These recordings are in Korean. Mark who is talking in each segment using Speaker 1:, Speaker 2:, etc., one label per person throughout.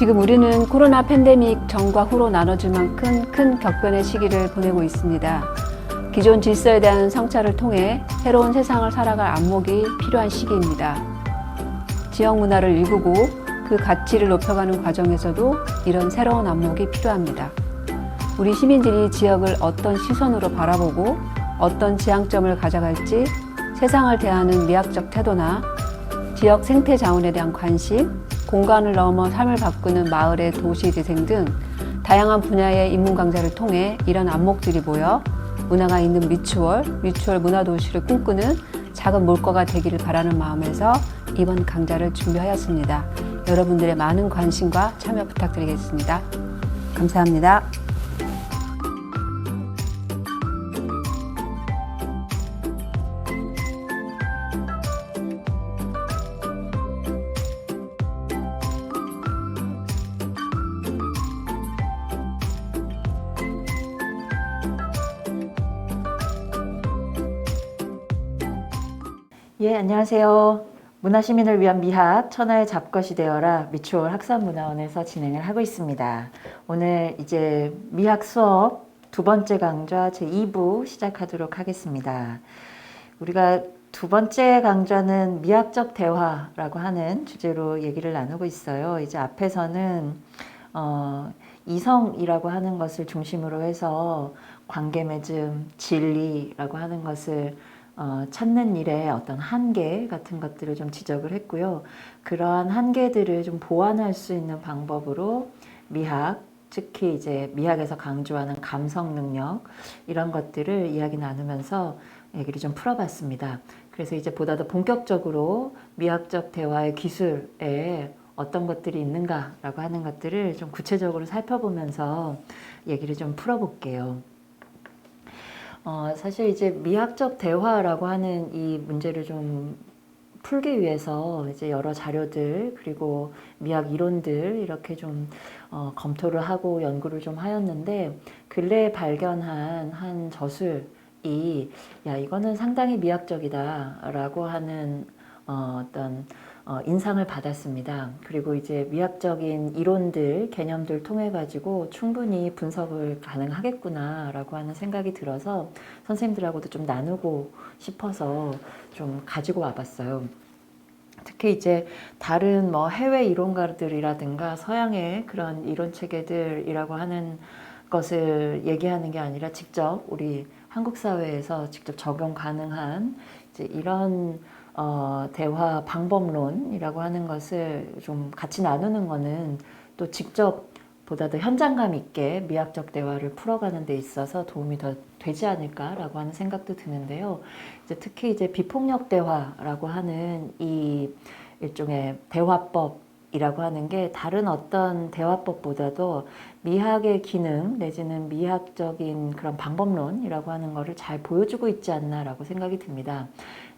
Speaker 1: 지금 우리는 코로나 팬데믹 전과 후로 나눠질 만큼 큰 격변의 시기를 보내고 있습니다. 기존 질서에 대한 성찰을 통해 새로운 세상을 살아갈 안목이 필요한 시기입니다. 지역 문화를 일구고 그 가치를 높여가는 과정에서도 이런 새로운 안목이 필요합니다. 우리 시민들이 지역을 어떤 시선으로 바라보고 어떤 지향점을 가져갈지 세상을 대하는 미학적 태도나 지역 생태 자원에 대한 관심, 공간을 넘어 삶을 바꾸는 마을의 도시 재생 등 다양한 분야의 인문 강좌를 통해 이런 안목들이 모여 문화가 있는 미추홀 문화도시를 꿈꾸는 작은 물거가 되기를 바라는 마음에서 이번 강좌를 준비하였습니다. 여러분들의 많은 관심과 참여 부탁드리겠습니다. 감사합니다.
Speaker 2: 예, 안녕하세요. 문화시민을 위한 미학, 천하의 잡것이 되어라 미추홀 학산문화원에서 진행을 하고 있습니다. 오늘 이제 미학 수업 두 번째 강좌 제2부 시작하도록 하겠습니다. 우리가 두 번째 강좌는 미학적 대화라고 하는 주제로 얘기를 나누고 있어요. 이제 앞에서는 이성이라고 하는 것을 중심으로 해서 관계맺음, 진리라고 하는 것을 찾는 일의 어떤 한계 같은 것들을 좀 지적을 했고요. 그러한 한계들을 좀 보완할 수 있는 방법으로 미학, 특히 이제 미학에서 강조하는 감성 능력 이런 것들을 이야기 나누면서 얘기를 좀 풀어봤습니다. 그래서 이제 보다 더 본격적으로 미학적 대화의 기술에 어떤 것들이 있는가라고 하는 것들을 좀 구체적으로 살펴보면서 얘기를 좀 풀어볼게요. 사실 이제 미학적 대화라고 하는 이 문제를 좀 풀기 위해서 이제 여러 자료들 그리고 미학 이론들 이렇게 좀 검토를 하고 연구를 좀 하였는데 근래에 발견한 한 저술이 이거는 상당히 미학적이다 라고 하는 어떤 인상을 받았습니다. 그리고 이제 미학적인 이론들, 개념들 통해 가지고 충분히 분석을 가능하겠구나 라고 하는 생각이 들어서 선생님들하고도 좀 나누고 싶어서 좀 가지고 와봤어요. 특히 이제 다른 뭐 해외 이론가들이라든가 서양의 그런 이론 체계들이라고 하는 것을 얘기하는 게 아니라 직접 우리 한국 사회에서 직접 적용 가능한 이제 이런 대화 방법론이라고 하는 것을 좀 같이 나누는 거는 또 직접 보다 더 현장감 있게 미학적 대화를 풀어가는 데 있어서 도움이 더 되지 않을까라고 하는 생각도 드는데요. 이제 특히 이제 비폭력 대화라고 하는 이 일종의 대화법이라고 하는 게 다른 어떤 대화법보다도 미학의 기능 내지는 미학적인 그런 방법론이라고 하는 거를 잘 보여주고 있지 않나라고 생각이 듭니다.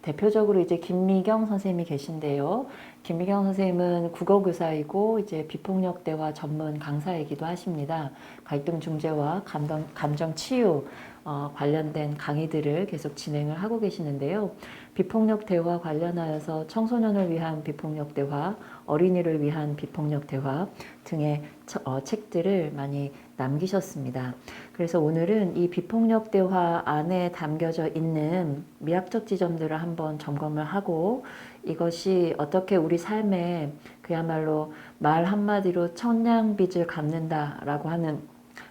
Speaker 2: 대표적으로 이제 김미경 선생님이 계신데요. 김미경 선생님은 국어교사이고 이제 비폭력 대화 전문 강사이기도 하십니다. 갈등 중재와 감정 치유 관련된 강의들을 계속 진행을 하고 계시는데요. 비폭력 대화 관련하여서 청소년을 위한 비폭력 대화, 어린이를 위한 비폭력 대화 등의 책들을 많이 남기셨습니다. 그래서 오늘은 이 비폭력 대화 안에 담겨져 있는 미학적 지점들을 한번 점검을 하고 이것이 어떻게 우리 삶에 그야말로 말 한마디로 천냥빚을 갚는다라고 하는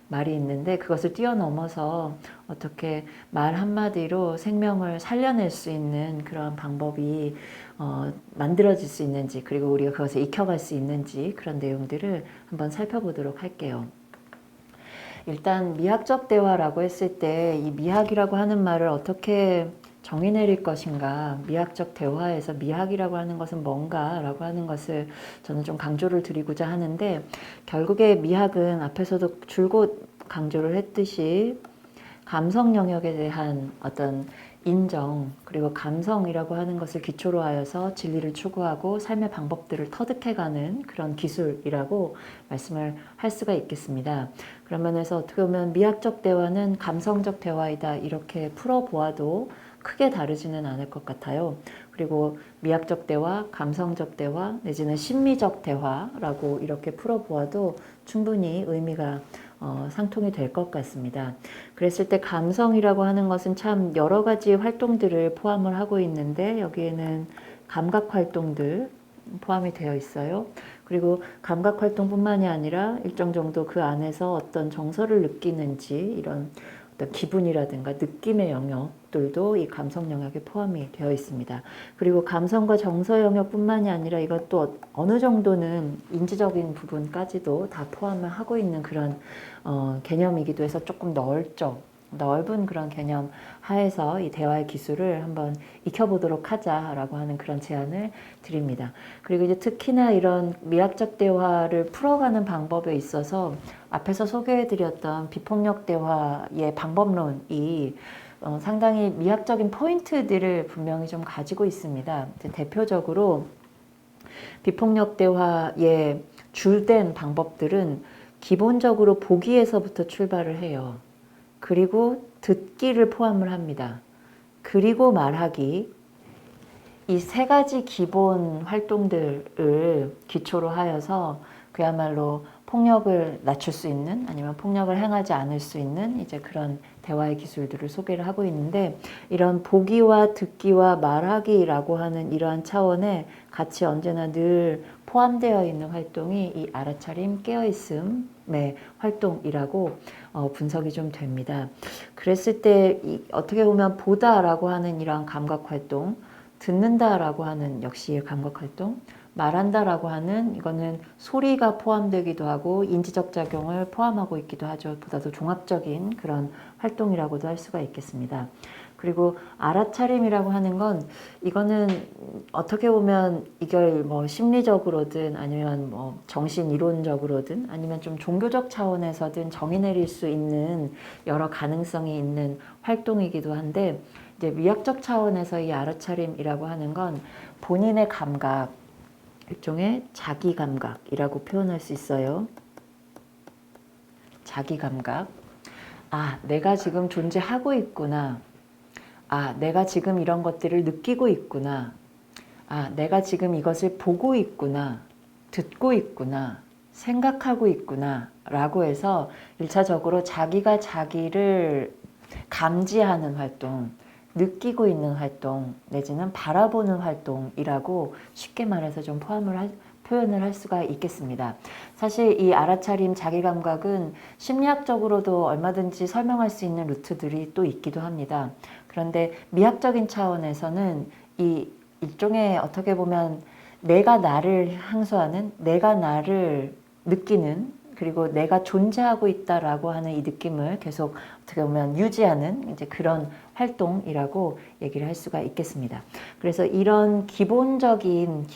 Speaker 2: 말이 있는데 그것을 뛰어넘어서 어떻게 말 한마디로 생명을 살려낼 수 있는 그런 방법이 만들어질 수 있는지 그리고 우리가 그것을 익혀갈 수 있는지 그런 내용들을 한번 살펴보도록 할게요. 일단 미학적 대화라고 했을 때 이 미학이라고 하는 말을 어떻게 정의 내릴 것인가, 미학적 대화에서 미학이라고 하는 것은 뭔가 라고 하는 것을 저는 좀 강조를 드리고자 하는데 결국에 미학은 앞에서도 줄곧 강조를 했듯이 감성 영역에 대한 어떤 인정 그리고 감성이라고 하는 것을 기초로 하여서 진리를 추구하고 삶의 방법들을 터득해가는 그런 기술이라고 말씀을 할 수가 있겠습니다. 그런 면에서 어떻게 보면 미학적 대화는 감성적 대화이다 이렇게 풀어보아도 크게 다르지는 않을 것 같아요. 그리고 미학적 대화, 감성적 대화, 내지는 심미적 대화라고 이렇게 풀어보아도 충분히 의미가 상통이 될 것 같습니다. 그랬을 때 감성이라고 하는 것은 참 여러 가지 활동들을 포함을 하고 있는데 여기에는 감각 활동들 포함이 되어 있어요. 그리고 감각 활동뿐만이 아니라 일정 정도 그 안에서 어떤 정서를 느끼는지 이런 어떤 기분이라든가 느낌의 영역들도 이 감성 영역에 포함이 되어 있습니다. 그리고 감성과 정서 영역뿐만이 아니라 이것도 어느 정도는 인지적인 부분까지도 다 포함을 하고 있는 그런 개념이기도 해서 조금 넓은 그런 개념 하에서 이 대화의 기술을 한번 익혀보도록 하자라고 하는 그런 제안을 드립니다. 그리고 이제 특히나 이런 미학적 대화를 풀어가는 방법에 있어서 앞에서 소개해드렸던 비폭력 대화의 방법론이 상당히 미학적인 포인트들을 분명히 좀 가지고 있습니다. 대표적으로 비폭력 대화의 줄된 방법들은 기본적으로 보기에서부터 출발을 해요. 그리고 듣기를 포함을 합니다. 그리고 말하기. 이 세 가지 기본 활동들을 기초로 하여서 그야말로 폭력을 낮출 수 있는 아니면 폭력을 행하지 않을 수 있는 이제 그런 대화의 기술들을 소개를 하고 있는데 이런 보기와 듣기와 말하기라고 하는 이러한 차원에 같이 언제나 늘 포함되어 있는 활동이 이 알아차림 깨어있음의 활동이라고 분석이 좀 됩니다. 그랬을 때 어떻게 보면 보다라고 하는 이러한 감각 활동, 듣는다라고 하는 역시 감각 활동, 말한다라고 하는 이거는 소리가 포함되기도 하고 인지적 작용을 포함하고 있기도 하죠. 보다 더 종합적인 그런 활동이라고도 할 수가 있겠습니다. 그리고 알아차림이라고 하는 건 이거는 어떻게 보면 이걸 뭐 심리적으로든 아니면 뭐 정신 이론적으로든 아니면 좀 종교적 차원에서든 정의 내릴 수 있는 여러 가능성이 있는 활동이기도 한데 이제 미학적 차원에서 이 알아차림이라고 하는 건 본인의 감각, 일종의 자기 감각이라고 표현할 수 있어요. 자기 감각. 아, 내가 지금 존재하고 있구나. 아, 내가 지금 이런 것들을 느끼고 있구나. 아, 내가 지금 이것을 보고 있구나. 듣고 있구나. 생각하고 있구나. 라고 해서 1차적으로 자기가 자기를 감지하는 활동, 느끼고 있는 활동, 내지는 바라보는 활동이라고 쉽게 말해서 좀 표현을 할 수가 있겠습니다. 사실 이 알아차림 자기감각은 심리학적으로도 얼마든지 설명할 수 있는 루트들이 또 있기도 합니다. 그런데 미학적인 차원에서는 이 일종의 어떻게 보면 내가 나를 항소하는, 내가 나를 느끼는, 그리고 내가 존재하고 있다라고 하는 이 느낌을 계속 어떻게 보면 유지하는 이제 그런 활동이라고 얘기를 할 수가 있겠습니다. 그래서 이런 기본적인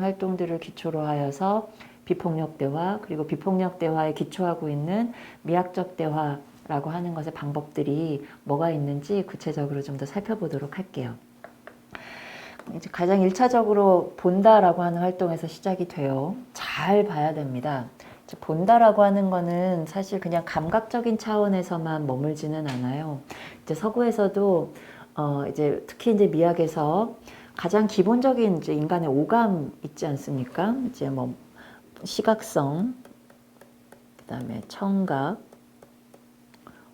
Speaker 2: 활동들을 기초로 하여서 비폭력 대화, 그리고 비폭력 대화에 기초하고 있는 미학적 대화라고 하는 것의 방법들이 뭐가 있는지 구체적으로 좀 더 살펴보도록 할게요. 이제 가장 1차적으로 본다라고 하는 활동에서 시작이 돼요. 잘 봐야 됩니다. 본다라고 하는 거는 사실 그냥 감각적인 차원에서만 머물지는 않아요. 이제 서구에서도 이제 특히 이제 미학에서 가장 기본적인 이제 인간의 오감 있지 않습니까? 이제 뭐 시각성, 그다음에 청각,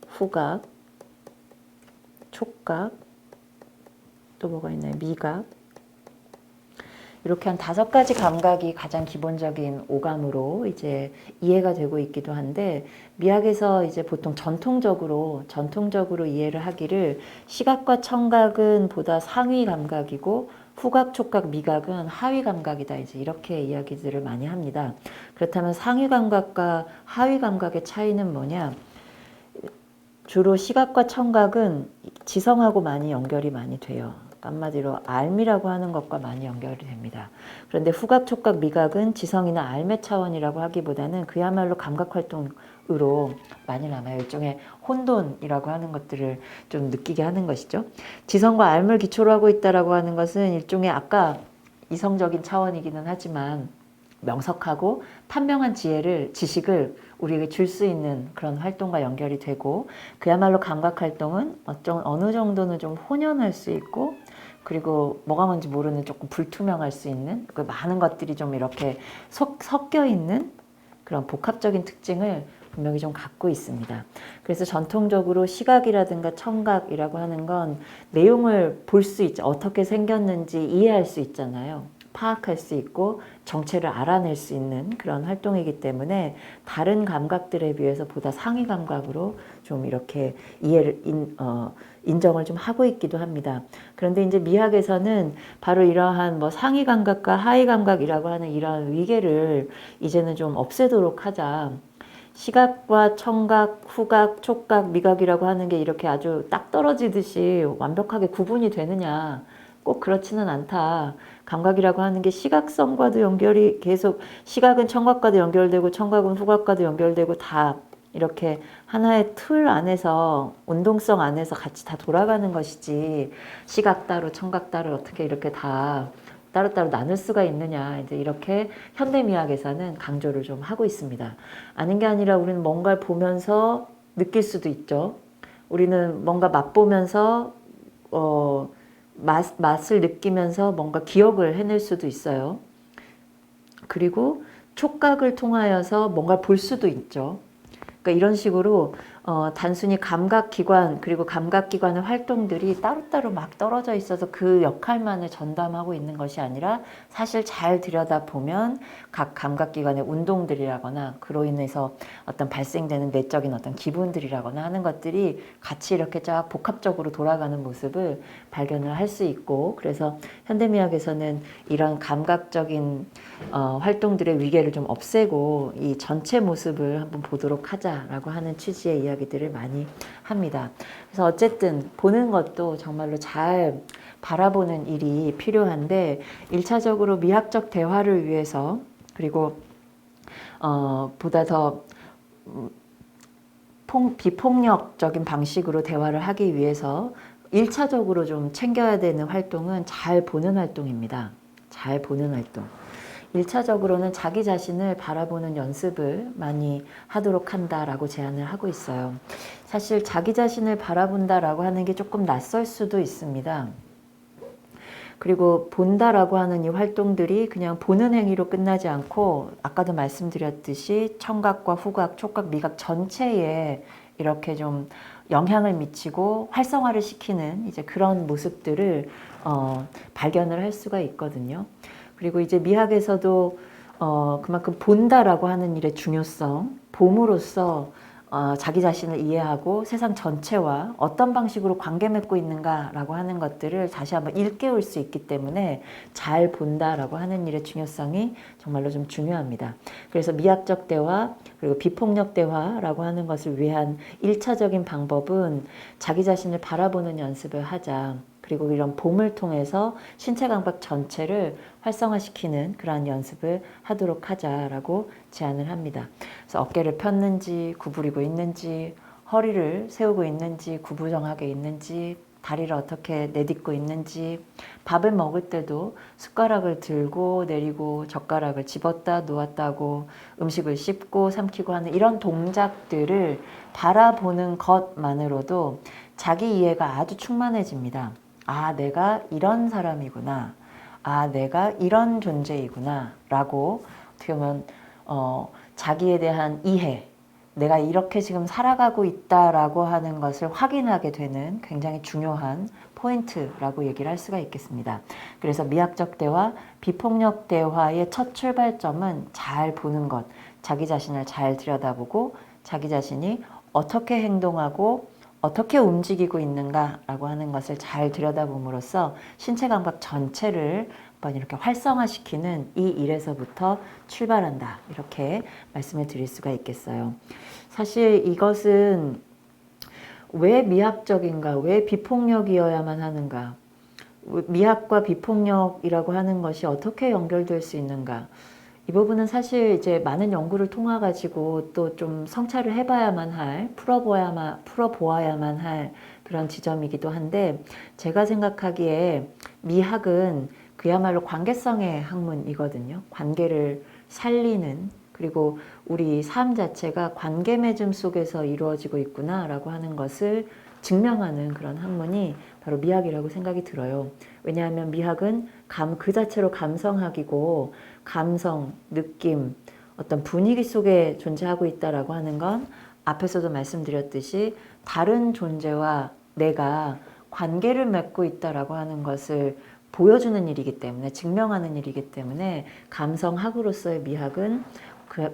Speaker 2: 후각, 촉각, 또 뭐가 있나요? 미각. 이렇게 한 5가지 감각이 가장 기본적인 오감으로 이제 이해가 되고 있기도 한데 미학에서 이제 보통 전통적으로 이해를 하기를 시각과 청각은 보다 상위 감각이고 후각, 촉각, 미각은 하위 감각이다. 이제 이렇게 이야기들을 많이 합니다. 그렇다면 상위 감각과 하위 감각의 차이는 뭐냐? 주로 시각과 청각은 지성하고 많이 연결이 많이 돼요. 한마디로 알미라고 하는 것과 많이 연결이 됩니다. 그런데 후각, 촉각, 미각은 지성이나 알매 차원이라고 하기보다는 그야말로 감각 활동으로 많이 남아요. 일종의 혼돈이라고 하는 것들을 좀 느끼게 하는 것이죠. 지성과 알을 기초로 하고 있다라고 하는 것은 일종의 아까 이성적인 차원이기는 하지만 명석하고 판명한 지식을 우리에게 줄 수 있는 그런 활동과 연결이 되고 그야말로 감각 활동은 어느 정도는 좀 혼연할 수 있고 그리고 뭐가 뭔지 모르는 조금 불투명할 수 있는 그 많은 것들이 좀 이렇게 섞여 있는 그런 복합적인 특징을 분명히 좀 갖고 있습니다. 그래서 전통적으로 시각이라든가 청각이라고 하는 건 내용을 볼 수 있죠. 어떻게 생겼는지 이해할 수 있잖아요. 파악할 수 있고 정체를 알아낼 수 있는 그런 활동이기 때문에 다른 감각들에 비해서 보다 상위 감각으로 좀 이렇게 인정을 좀 하고 있기도 합니다. 그런데 이제 미학에서는 바로 이러한 뭐 상위 감각과 하위 감각이라고 하는 이러한 위계를 이제는 좀 없애도록 하자. 시각과 청각, 후각, 촉각, 미각이라고 하는 게 이렇게 아주 딱 떨어지듯이 완벽하게 구분이 되느냐? 꼭 그렇지는 않다. 감각이라고 하는 게 시각성과도 연결이 계속 시각은 청각과도 연결되고 청각은 후각과도 연결되고 다 이렇게 하나의 틀 안에서 운동성 안에서 같이 다 돌아가는 것이지 시각 따로 청각 따로 어떻게 이렇게 다 따로따로 나눌 수가 있느냐 이제 이렇게 현대미학에서는 강조를 좀 하고 있습니다. 아닌 게 아니라 우리는 뭔가를 보면서 느낄 수도 있죠. 우리는 뭔가 맛보면서 맛을 느끼면서 뭔가 기억을 해낼 수도 있어요. 그리고 촉각을 통하여서 뭔가를 볼 수도 있죠. 그러니까 이런 식으로 단순히 감각기관 그리고 감각기관의 활동들이 따로따로 막 떨어져 있어서 그 역할만을 전담하고 있는 것이 아니라 사실 잘 들여다보면 각 감각기관의 운동들이라거나 그로 인해서 어떤 발생되는 내적인 어떤 기분들이라거나 하는 것들이 같이 이렇게 쫙 복합적으로 돌아가는 모습을 발견을 할 수 있고 그래서 현대미학에서는 이런 감각적인 활동들의 위계를 좀 없애고 이 전체 모습을 한번 보도록 하자라고 하는 취지의 이야기들을 많이 합니다. 그래서 어쨌든 보는 것도 정말로 잘 바라보는 일이 필요한데 1차적으로 미학적 대화를 위해서 그리고 보다 더 비폭력적인 방식으로 대화를 하기 위해서 1차적으로 좀 챙겨야 되는 활동은 잘 보는 활동입니다. 잘 보는 활동. 1차적으로는 자기 자신을 바라보는 연습을 많이 하도록 한다라고 제안을 하고 있어요. 사실 자기 자신을 바라본다라고 하는 게 조금 낯설 수도 있습니다. 그리고 본다라고 하는 이 활동들이 그냥 보는 행위로 끝나지 않고 아까도 말씀드렸듯이 청각과 후각, 촉각, 미각 전체에 이렇게 좀 영향을 미치고 활성화를 시키는 이제 그런 모습들을 발견을 할 수가 있거든요. 그리고 이제 미학에서도 그만큼 본다라고 하는 일의 중요성, 봄으로써 자기 자신을 이해하고 세상 전체와 어떤 방식으로 관계 맺고 있는가라고 하는 것들을 다시 한번 일깨울 수 있기 때문에 잘 본다라고 하는 일의 중요성이 정말로 좀 중요합니다. 그래서 미학적 대화 그리고 비폭력 대화라고 하는 것을 위한 1차적인 방법은 자기 자신을 바라보는 연습을 하자. 그리고 이런 봄을 통해서 신체 감각 전체를 활성화시키는 그러한 연습을 하도록 하자라고 제안을 합니다. 그래서 어깨를 폈는지 구부리고 있는지 허리를 세우고 있는지 구부정하게 있는지 다리를 어떻게 내딛고 있는지 밥을 먹을 때도 숟가락을 들고 내리고 젓가락을 집었다 놓았다 하고 음식을 씹고 삼키고 하는 이런 동작들을 바라보는 것만으로도 자기 이해가 아주 충만해집니다. 아, 내가 이런 사람이구나. 아, 내가 이런 존재이구나. 라고 어떻게 보면 자기에 대한 이해, 내가 이렇게 지금 살아가고 있다라고 하는 것을 확인하게 되는 굉장히 중요한 포인트라고 얘기를 할 수가 있겠습니다. 그래서 미학적 대화, 비폭력 대화의 첫 출발점은 잘 보는 것, 자기 자신을 잘 들여다보고 자기 자신이 어떻게 행동하고 어떻게 움직이고 있는가라고 하는 것을 잘 들여다봄으로써 신체 감각 전체를 한번 이렇게 활성화시키는 이 일에서부터 출발한다. 이렇게 말씀을 드릴 수가 있겠어요. 사실 이것은 왜 미학적인가? 왜 비폭력이어야만 하는가? 미학과 비폭력이라고 하는 것이 어떻게 연결될 수 있는가? 이 부분은 사실 이제 많은 연구를 통해 가지고 또 좀 성찰을 해봐야만 할, 풀어보아야만 할 그런 지점이기도 한데 제가 생각하기에 미학은 그야말로 관계성의 학문이거든요. 관계를 살리는 그리고 우리 삶 자체가 관계 맺음 속에서 이루어지고 있구나라고 하는 것을 증명하는 그런 학문이 바로 미학이라고 생각이 들어요. 왜냐하면 미학은 그 자체로 감성학이고 감성, 느낌, 어떤 분위기 속에 존재하고 있다라고 하는 건 앞에서도 말씀드렸듯이 다른 존재와 내가 관계를 맺고 있다라고 하는 것을 보여주는 일이기 때문에, 증명하는 일이기 때문에 감성학으로서의 미학은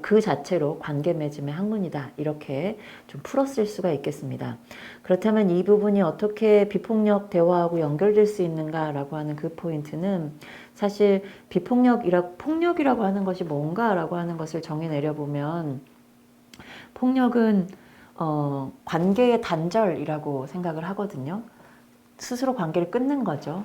Speaker 2: 그 자체로 관계 맺음의 학문이다, 이렇게 좀 풀었을 수가 있겠습니다. 그렇다면 이 부분이 어떻게 비폭력 대화하고 연결될 수 있는가라고 하는 그 포인트는 사실 폭력이라고 하는 것이 뭔가라고 하는 것을 정의내려 보면, 폭력은 관계의 단절이라고 생각을 하거든요. 스스로 관계를 끊는 거죠.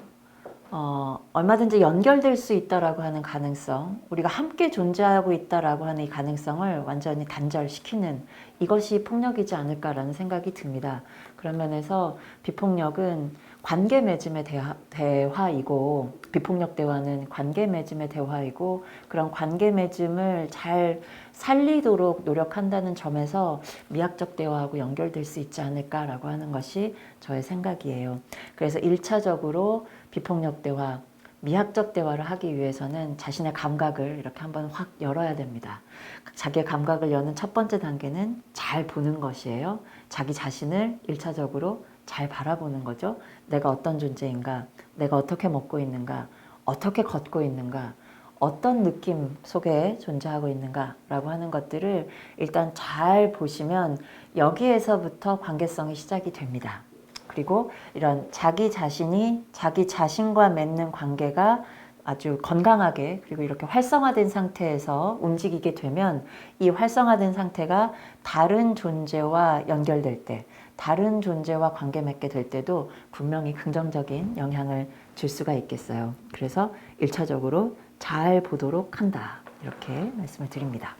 Speaker 2: 얼마든지 연결될 수 있다라고 하는 가능성, 우리가 함께 존재하고 있다라고 하는 이 가능성을 완전히 단절시키는, 이것이 폭력이지 않을까라는 생각이 듭니다. 그런 면에서 비폭력은 관계 맺음의 대화이고, 비폭력 대화는 관계 맺음의 대화이고, 그런 관계 맺음을 잘 살리도록 노력한다는 점에서 미학적 대화하고 연결될 수 있지 않을까라고 하는 것이 저의 생각이에요. 그래서 1차적으로 비폭력 대화, 미학적 대화를 하기 위해서는 자신의 감각을 이렇게 한번 확 열어야 됩니다. 자기의 감각을 여는 첫 번째 단계는 잘 보는 것이에요. 자기 자신을 1차적으로 잘 바라보는 거죠. 내가 어떤 존재인가, 내가 어떻게 먹고 있는가, 어떻게 걷고 있는가, 어떤 느낌 속에 존재하고 있는가 라고 하는 것들을 일단 잘 보시면 여기에서부터 관계성이 시작이 됩니다. 그리고 이런 자기 자신이 자기 자신과 맺는 관계가 아주 건강하게, 그리고 이렇게 활성화된 상태에서 움직이게 되면, 이 활성화된 상태가 다른 존재와 연결될 때, 다른 존재와 관계 맺게 될 때도 분명히 긍정적인 영향을 줄 수가 있겠어요. 그래서 1차적으로 잘 보도록 한다, 이렇게 말씀을 드립니다.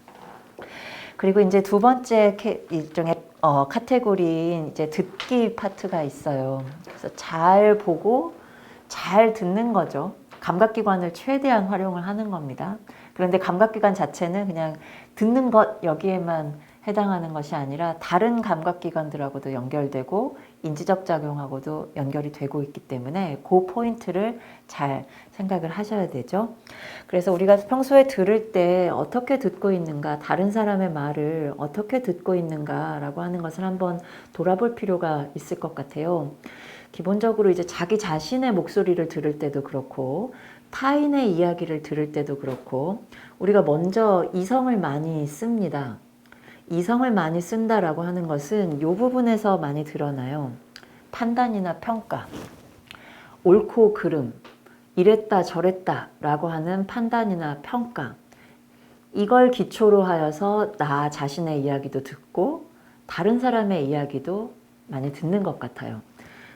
Speaker 2: 그리고 이제 두 번째 일종의 카테고리인 이제 듣기 파트가 있어요. 그래서 잘 보고 잘 듣는 거죠. 감각기관을 최대한 활용을 하는 겁니다. 그런데 감각기관 자체는 그냥 듣는 것 여기에만 해당하는 것이 아니라 다른 감각기관들하고도 연결되고 인지적 작용하고도 연결이 되고 있기 때문에 그 포인트를 잘 생각을 하셔야 되죠. 그래서 우리가 평소에 들을 때 어떻게 듣고 있는가, 다른 사람의 말을 어떻게 듣고 있는가라고 하는 것을 한번 돌아볼 필요가 있을 것 같아요. 기본적으로 이제 자기 자신의 목소리를 들을 때도 그렇고, 타인의 이야기를 들을 때도 그렇고, 우리가 먼저 이성을 많이 씁니다. 이성을 많이 쓴다라고 하는 것은 이 부분에서 많이 드러나요. 판단이나 평가, 옳고 그름, 이랬다 저랬다 라고 하는 판단이나 평가, 이걸 기초로 하여서 나 자신의 이야기도 듣고 다른 사람의 이야기도 많이 듣는 것 같아요.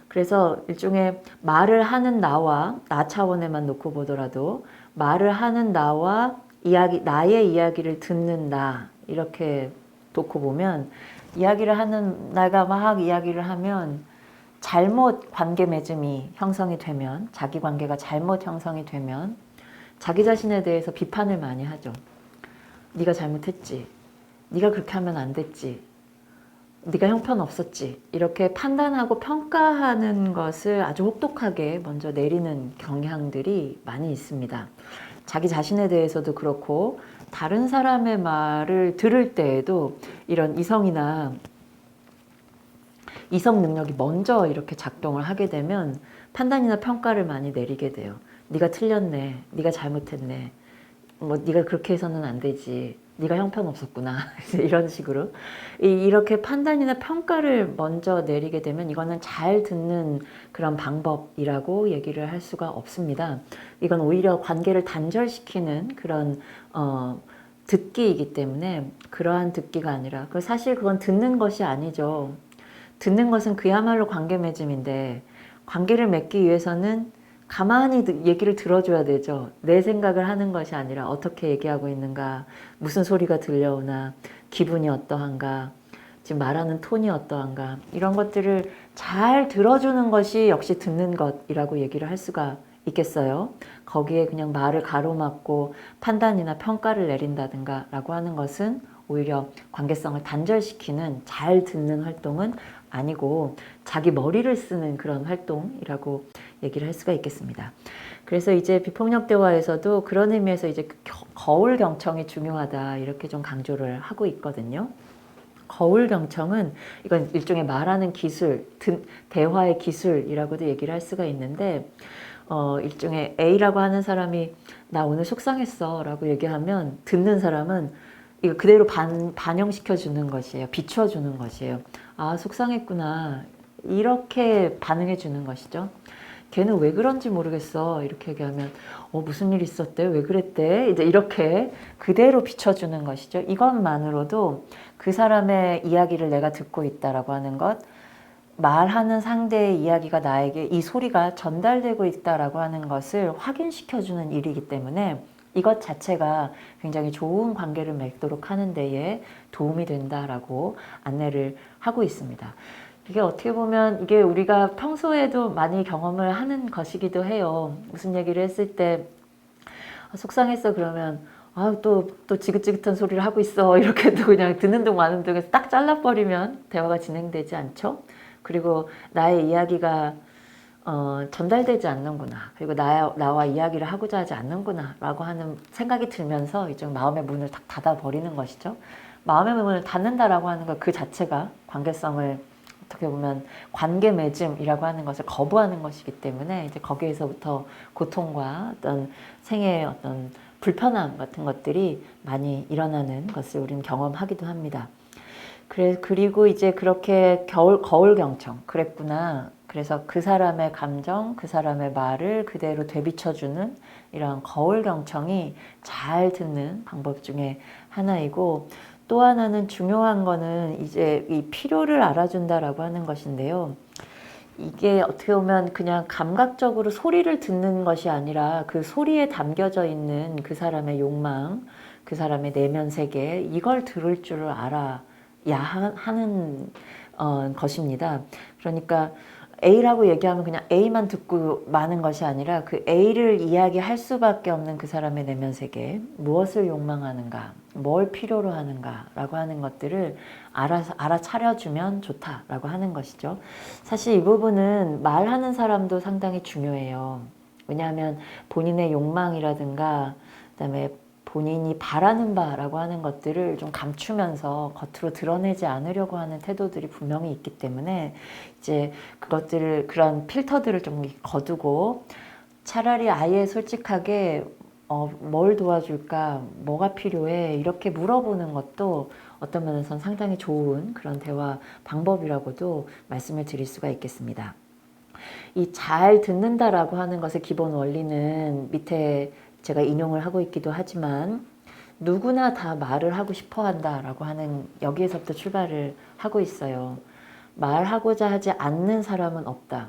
Speaker 2: 그래서 일종의 말을 하는 나와, 나 차원에만 놓고 보더라도 말을 하는 나와 나의 이야기를 듣는 나, 이렇게 놓고 보면, 이야기를 하는 나가 막 이야기를 하면 잘못 관계 맺음이 형성이 되면, 자기 관계가 잘못 형성이 되면 자기 자신에 대해서 비판을 많이 하죠. 네가 잘못했지, 네가 그렇게 하면 안 됐지, 네가 형편없었지, 이렇게 판단하고 평가하는 것을 아주 혹독하게 먼저 내리는 경향들이 많이 있습니다. 자기 자신에 대해서도 그렇고 다른 사람의 말을 들을 때에도 이런 이성 능력이 먼저 이렇게 작동을 하게 되면 판단이나 평가를 많이 내리게 돼요. 네가 틀렸네, 네가 잘못했네, 네가 그렇게 해서는 안 되지, 네가 형편없었구나, 이런 식으로 이렇게 판단이나 평가를 먼저 내리게 되면 이거는 잘 듣는 그런 방법이라고 얘기를 할 수가 없습니다. 이건 오히려 관계를 단절시키는 그런 듣기이기 때문에, 그러한 듣기가 아니라, 사실 그건 듣는 것이 아니죠. 듣는 것은 그야말로 관계 맺음인데, 관계를 맺기 위해서는 가만히 얘기를 들어줘야 되죠. 내 생각을 하는 것이 아니라 어떻게 얘기하고 있는가, 무슨 소리가 들려오나, 기분이 어떠한가, 지금 말하는 톤이 어떠한가, 이런 것들을 잘 들어주는 것이 역시 듣는 것이라고 얘기를 할 수가 있겠어요. 거기에 그냥 말을 가로막고 판단이나 평가를 내린다든가 라고 하는 것은 오히려 관계성을 단절시키는 잘 듣는 활동은 아니고 자기 머리를 쓰는 그런 활동이라고 얘기를 할 수가 있겠습니다. 그래서 이제 비폭력 대화에서도 그런 의미에서 이제 거울 경청이 중요하다 이렇게 좀 강조를 하고 있거든요. 거울 경청은 이건 일종의 말하는 기술, 대화의 기술이라고도 얘기를 할 수가 있는데 일종의 A라고 하는 사람이 나 오늘 속상했어 라고 얘기하면 듣는 사람은 이거 그대로 반영시켜 주는 것이에요. 비춰 주는 것이에요. 아, 속상했구나. 이렇게 반응해 주는 것이죠. 걔는 왜 그런지 모르겠어. 이렇게 얘기하면 무슨 일 있었대? 왜 그랬대? 이제 이렇게 그대로 비춰주는 것이죠. 이것만으로도 그 사람의 이야기를 내가 듣고 있다라고 하는 것, 말하는 상대의 이야기가 나에게 이 소리가 전달되고 있다라고 하는 것을 확인시켜주는 일이기 때문에 이것 자체가 굉장히 좋은 관계를 맺도록 하는 데에 도움이 된다라고 안내를 하고 있습니다. 이게 어떻게 보면 이게 우리가 평소에도 많이 경험을 하는 것이기도 해요. 무슨 얘기를 했을 때 속상했어 그러면 또 지긋지긋한 소리를 하고 있어 이렇게 또 그냥 듣는 둥 마는 둥에서 딱 잘라버리면 대화가 진행되지 않죠. 그리고 나의 이야기가 전달되지 않는구나. 그리고 나와 이야기를 하고자 하지 않는구나 라고 하는 생각이 들면서 이제 마음의 문을 딱 닫아버리는 것이죠. 마음의 문을 닫는다라고 하는 것 그 자체가 관계성을 어떻게 보면 관계 맺음이라고 하는 것을 거부하는 것이기 때문에 이제 거기에서부터 고통과 어떤 생애의 어떤 불편함 같은 것들이 많이 일어나는 것을 우리는 경험하기도 합니다. 그리고 이제 그렇게 거울 경청 그랬구나. 그래서 그 사람의 감정, 그 사람의 말을 그대로 되비춰주는 이런 거울 경청이 잘 듣는 방법 중에 하나이고, 또 하나는 중요한 거는 이제 이 필요를 알아준다라고 하는 것인데요. 이게 어떻게 보면 그냥 감각적으로 소리를 듣는 것이 아니라 그 소리에 담겨져 있는 그 사람의 욕망, 그 사람의 내면 세계, 이걸 들을 줄을 알아야 하는 것입니다. 그러니까 A라고 얘기하면 그냥 A만 듣고 마는 것이 아니라 그 A를 이야기할 수밖에 없는 그 사람의 내면 세계, 무엇을 욕망하는가, 뭘 필요로 하는가 라고 하는 것들을 알아차려주면 좋다라고 하는 것이죠. 사실 이 부분은 말하는 사람도 상당히 중요해요. 왜냐하면 본인의 욕망이라든가 그다음에 본인이 바라는 바라고 하는 것들을 좀 감추면서 겉으로 드러내지 않으려고 하는 태도들이 분명히 있기 때문에 이제 그런 필터들을 좀 거두고 차라리 아예 솔직하게 뭘 도와줄까, 뭐가 필요해 이렇게 물어보는 것도 어떤 면에서는 상당히 좋은 그런 대화 방법이라고도 말씀을 드릴 수가 있겠습니다. 이 잘 듣는다라고 하는 것의 기본 원리는 밑에 제가 인용을 하고 있기도 하지만 누구나 다 말을 하고 싶어 한다라고 하는 여기에서부터 출발을 하고 있어요. 말하고자 하지 않는 사람은 없다.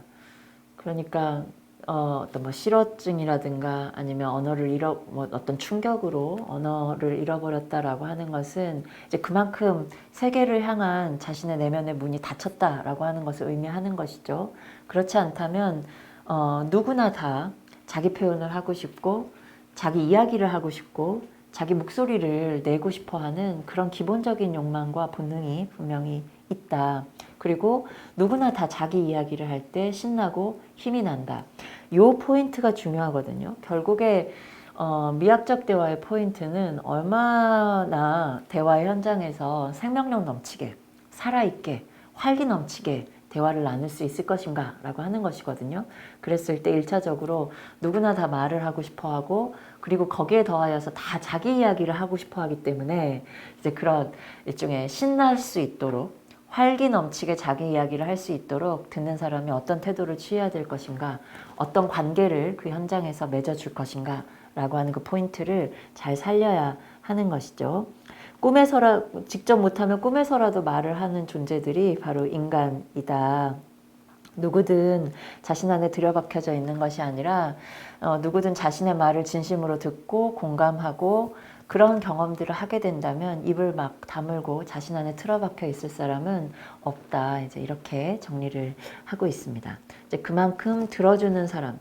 Speaker 2: 그러니까 어떤 실어증이라든가 아니면 어떤 충격으로 언어를 잃어버렸다라고 하는 것은 이제 그만큼 세계를 향한 자신의 내면의 문이 닫혔다라고 하는 것을 의미하는 것이죠. 그렇지 않다면 누구나 다 자기 표현을 하고 싶고 자기 이야기를 하고 싶고 자기 목소리를 내고 싶어하는 그런 기본적인 욕망과 본능이 분명히 있다. 그리고 누구나 다 자기 이야기를 할 때 신나고 힘이 난다. 요 포인트가 중요하거든요. 결국에 미학적 대화의 포인트는 얼마나 대화의 현장에서 생명력 넘치게, 살아있게, 활기 넘치게 대화를 나눌 수 있을 것인가 라고 하는 것이거든요. 그랬을 때 1차적으로 누구나 다 말을 하고 싶어 하고 그리고 거기에 더하여서 다 자기 이야기를 하고 싶어 하기 때문에 이제 그런 일종의 신날 수 있도록 활기 넘치게 자기 이야기를 할 수 있도록 듣는 사람이 어떤 태도를 취해야 될 것인가, 어떤 관계를 그 현장에서 맺어줄 것인가 라고 하는 그 포인트를 잘 살려야 하는 것이죠. 직접 못하면 꿈에서라도 말을 하는 존재들이 바로 인간이다. 누구든 자신 안에 들여박혀져 있는 것이 아니라 누구든 자신의 말을 진심으로 듣고 공감하고 그런 경험들을 하게 된다면 입을 막 다물고 자신 안에 틀어박혀 있을 사람은 없다. 이제 이렇게 정리를 하고 있습니다. 이제 그만큼 들어주는 사람,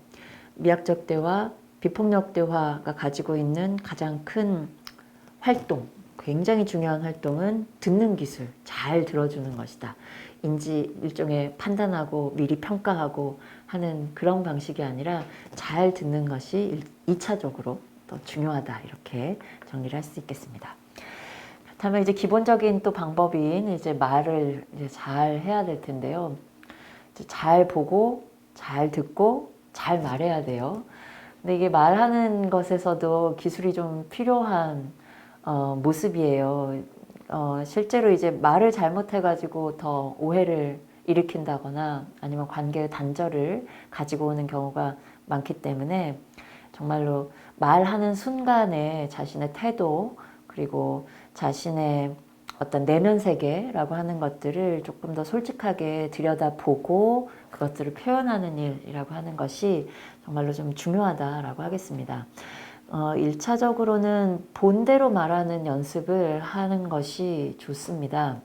Speaker 2: 미학적 대화, 비폭력 대화가 가지고 있는 가장 큰 활동, 굉장히 중요한 활동은 듣는 기술, 잘 들어주는 것이다. 일종의 판단하고 미리 평가하고 하는 그런 방식이 아니라 잘 듣는 것이 2차적으로 더 중요하다. 이렇게 정리를 할 수 있겠습니다. 그렇다면 이제 기본적인 또 방법인 이제 말을 이제 잘 해야 될 텐데요. 이제 잘 보고, 잘 듣고, 잘 말해야 돼요. 근데 이게 말하는 것에서도 기술이 좀 필요한 모습이에요. 실제로 이제 말을 잘못해가지고 더 오해를 일으킨다거나 아니면 관계의 단절을 가지고 오는 경우가 많기 때문에 정말로 말하는 순간에 자신의 태도 그리고 자신의 어떤 내면 세계라고 하는 것들을 조금 더 솔직하게 들여다보고 그것들을 표현하는 일이라고 하는 것이 정말로 좀 중요하다라고 하겠습니다. 1차적으로는 본대로 말하는 연습을 하는 것이 좋습니다.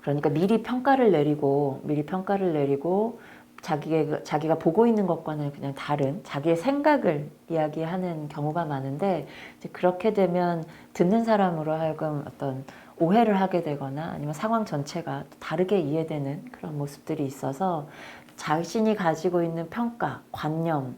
Speaker 2: 그러니까 미리 평가를 내리고 자기가 보고 있는 것과는 그냥 다른 자기의 생각을 이야기하는 경우가 많은데 이제 그렇게 되면 듣는 사람으로 하여금 어떤 오해를 하게 되거나 아니면 상황 전체가 다르게 이해되는 그런 모습들이 있어서 자신이 가지고 있는 평가, 관념,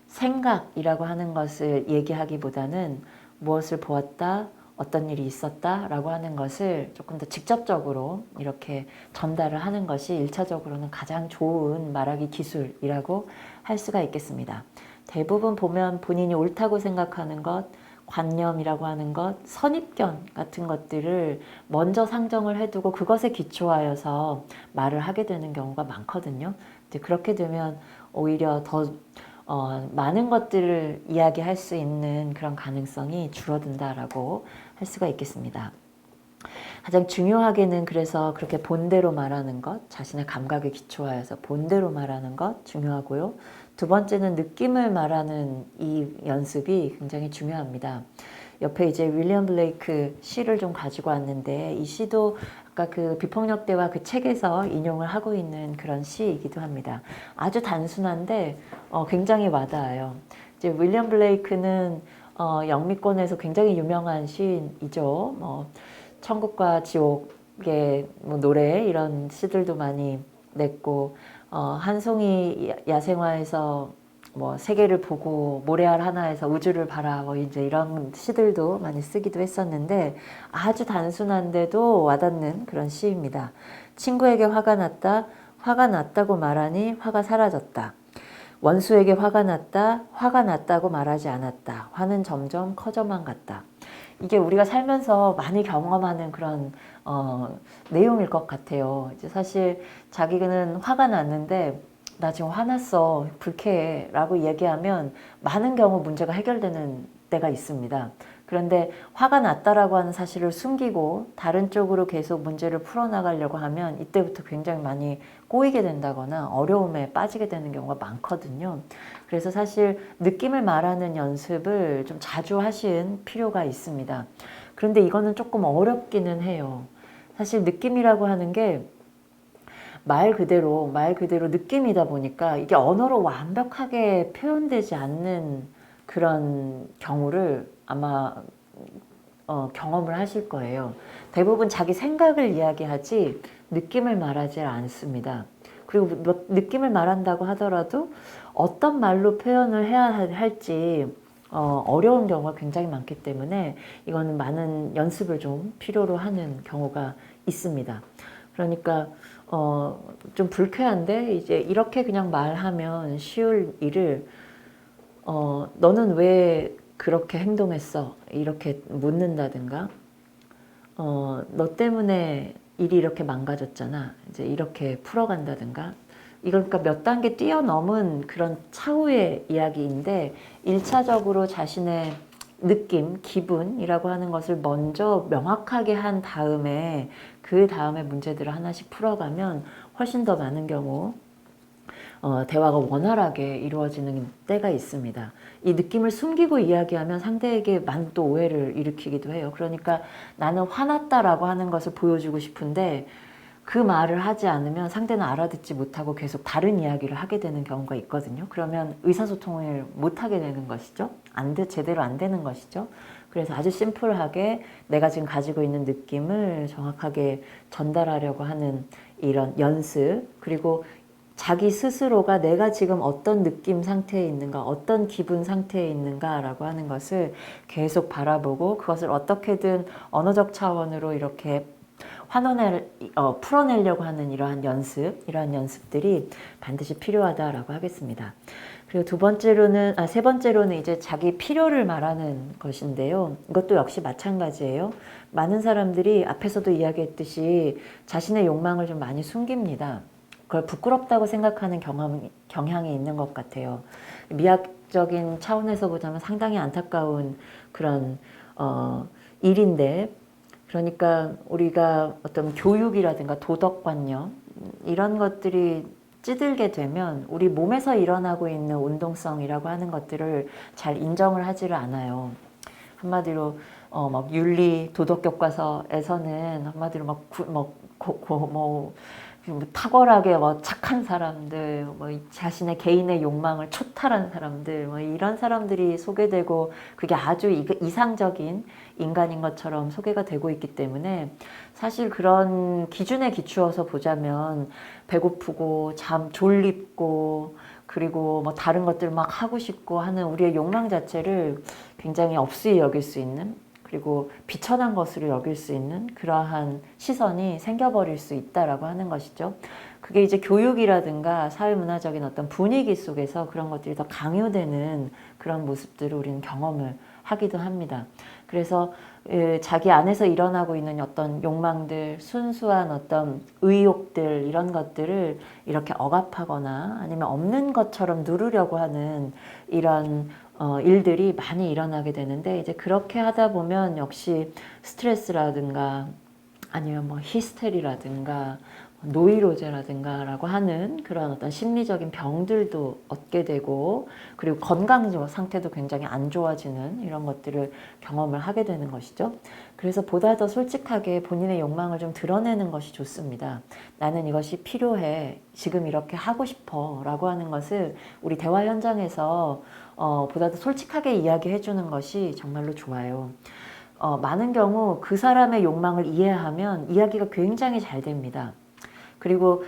Speaker 2: 생각이라고 하는 것을 얘기하기보다는 무엇을 보았다, 어떤 일이 있었다 라고 하는 것을 조금 더 직접적으로 이렇게 전달을 하는 것이 1차적으로는 가장 좋은 말하기 기술이라고 할 수가 있겠습니다. 대부분 보면 본인이 옳다고 생각하는 것, 관념이라고 하는 것, 선입견 같은 것들을 먼저 상정을 해두고 그것에 기초하여서 말을 하게 되는 경우가 많거든요. 이제 그렇게 되면 오히려 더 많은 것들을 이야기할 수 있는 그런 가능성이 줄어든다라고 할 수가 있겠습니다. 가장 중요하게는 그래서 그렇게 본대로 말하는 것, 자신의 감각에 기초하여서 본대로 말하는 것 중요하고요. 두 번째는 느낌을 말하는 이 연습이 굉장히 중요합니다. 옆에 이제 윌리엄 블레이크 시를 좀 가지고 왔는데 이 시도 아까 그 비폭력대와 그 책에서 인용을 하고 있는 그런 시이기도 합니다. 아주 단순한데 굉장히 와닿아요. 이제 윌리엄 블레이크는 영미권에서 굉장히 유명한 시인이죠. 천국과 지옥의 노래 이런 시들도 많이 냈고 한송이 야생화에서 세계를 보고 모래알 하나에서 우주를 봐라 이제 이런 시들도 많이 쓰기도 했었는데 아주 단순한데도 와닿는 그런 시입니다. 친구에게 화가 났다. 화가 났다고 말하니 화가 사라졌다. 원수에게 화가 났다. 화가 났다고 말하지 않았다. 화는 점점 커져만 갔다. 이게 우리가 살면서 많이 경험하는 그런 내용일 것 같아요. 이제 사실 자기는 화가 났는데 나 지금 화났어, 불쾌해 라고 얘기하면 많은 경우 문제가 해결되는 때가 있습니다. 그런데 화가 났다라고 하는 사실을 숨기고 다른 쪽으로 계속 문제를 풀어나가려고 하면 이때부터 굉장히 많이 꼬이게 된다거나 어려움에 빠지게 되는 경우가 많거든요. 그래서 사실 느낌을 말하는 연습을 좀 자주 하실 필요가 있습니다. 그런데 이거는 조금 어렵기는 해요. 사실 느낌이라고 하는 게 말 그대로 느낌이다 보니까 이게 언어로 완벽하게 표현되지 않는 그런 경우를 아마 경험을 하실 거예요. 대부분 자기 생각을 이야기하지 느낌을 말하지 않습니다. 그리고 느낌을 말한다고 하더라도 어떤 말로 표현을 해야 할지 어려운 경우가 굉장히 많기 때문에 이거는 많은 연습을 좀 필요로 하는 경우가 있습니다. 그러니까 좀 불쾌한데 이제 이렇게 그냥 말하면 쉬울 일을 너는 왜 그렇게 행동했어? 이렇게 묻는다든가 너 때문에 일이 이렇게 망가졌잖아. 이제 이렇게 풀어간다든가 이건 그러니까 몇 단계 뛰어넘은 그런 차후의 이야기인데 1차적으로 자신의 느낌, 기분이라고 하는 것을 먼저 명확하게 한 다음에 그 다음에 문제들을 하나씩 풀어가면 훨씬 더 많은 경우 대화가 원활하게 이루어지는 때가 있습니다. 이 느낌을 숨기고 이야기하면 상대에게 많은 또 오해를 일으키기도 해요. 그러니까 나는 화났다라고 하는 것을 보여주고 싶은데 그 말을 하지 않으면 상대는 알아듣지 못하고 계속 다른 이야기를 하게 되는 경우가 있거든요. 그러면 의사소통을 못하게 되는 것이죠. 제대로 안 되는 것이죠. 그래서 아주 심플하게 내가 지금 가지고 있는 느낌을 정확하게 전달하려고 하는 이런 연습, 그리고 자기 스스로가 내가 지금 어떤 느낌 상태에 있는가, 어떤 기분 상태에 있는가라고 하는 것을 계속 바라보고 그것을 어떻게든 언어적 차원으로 이렇게 풀어내려고 하는 이러한 연습들이 반드시 필요하다라고 하겠습니다. 그리고 세 번째로는 이제 자기 필요를 말하는 것인데요. 이것도 역시 마찬가지예요. 많은 사람들이 앞에서도 이야기했듯이 자신의 욕망을 좀 많이 숨깁니다. 그걸 부끄럽다고 생각하는 경향이 있는 것 같아요. 미학적인 차원에서 보자면 상당히 안타까운 그런 일인데, 그러니까 우리가 어떤 교육이라든가 도덕관념 이런 것들이 찌들게 되면 우리 몸에서 일어나고 있는 운동성이라고 하는 것들을 잘 인정을 하지를 않아요. 한마디로 막 윤리 도덕 교과서에서는 한마디로 탁월하게 착한 사람들, 자신의 개인의 욕망을 초탈한 사람들, 이런 사람들이 소개되고 그게 아주 이상적인 인간인 것처럼 소개가 되고 있기 때문에 사실 그런 기준에 기추어서 보자면 배고프고 졸립고 그리고 다른 것들 막 하고 싶고 하는 우리의 욕망 자체를 굉장히 없이 여길 수 있는, 그리고 비천한 것으로 여길 수 있는 그러한 시선이 생겨버릴 수 있다라고 하는 것이죠. 그게 이제 교육이라든가 사회문화적인 어떤 분위기 속에서 그런 것들이 더 강요되는 그런 모습들을 우리는 경험을 하기도 합니다. 그래서 자기 안에서 일어나고 있는 어떤 욕망들, 순수한 어떤 의욕들, 이런 것들을 이렇게 억압하거나 아니면 없는 것처럼 누르려고 하는 이런 일들이 많이 일어나게 되는데, 이제 그렇게 하다 보면 역시 스트레스라든가 아니면 히스테리라든가 노이로제라든가 라고 하는 그런 어떤 심리적인 병들도 얻게 되고, 그리고 건강 상태도 굉장히 안 좋아지는 이런 것들을 경험을 하게 되는 것이죠. 그래서 보다 더 솔직하게 본인의 욕망을 좀 드러내는 것이 좋습니다. 나는 이것이 필요해, 지금 이렇게 하고 싶어 라고 하는 것을 우리 대화 현장에서 보다 더 솔직하게 이야기해 주는 것이 정말로 좋아요. 많은 경우 그 사람의 욕망을 이해하면 이야기가 굉장히 잘 됩니다. 그리고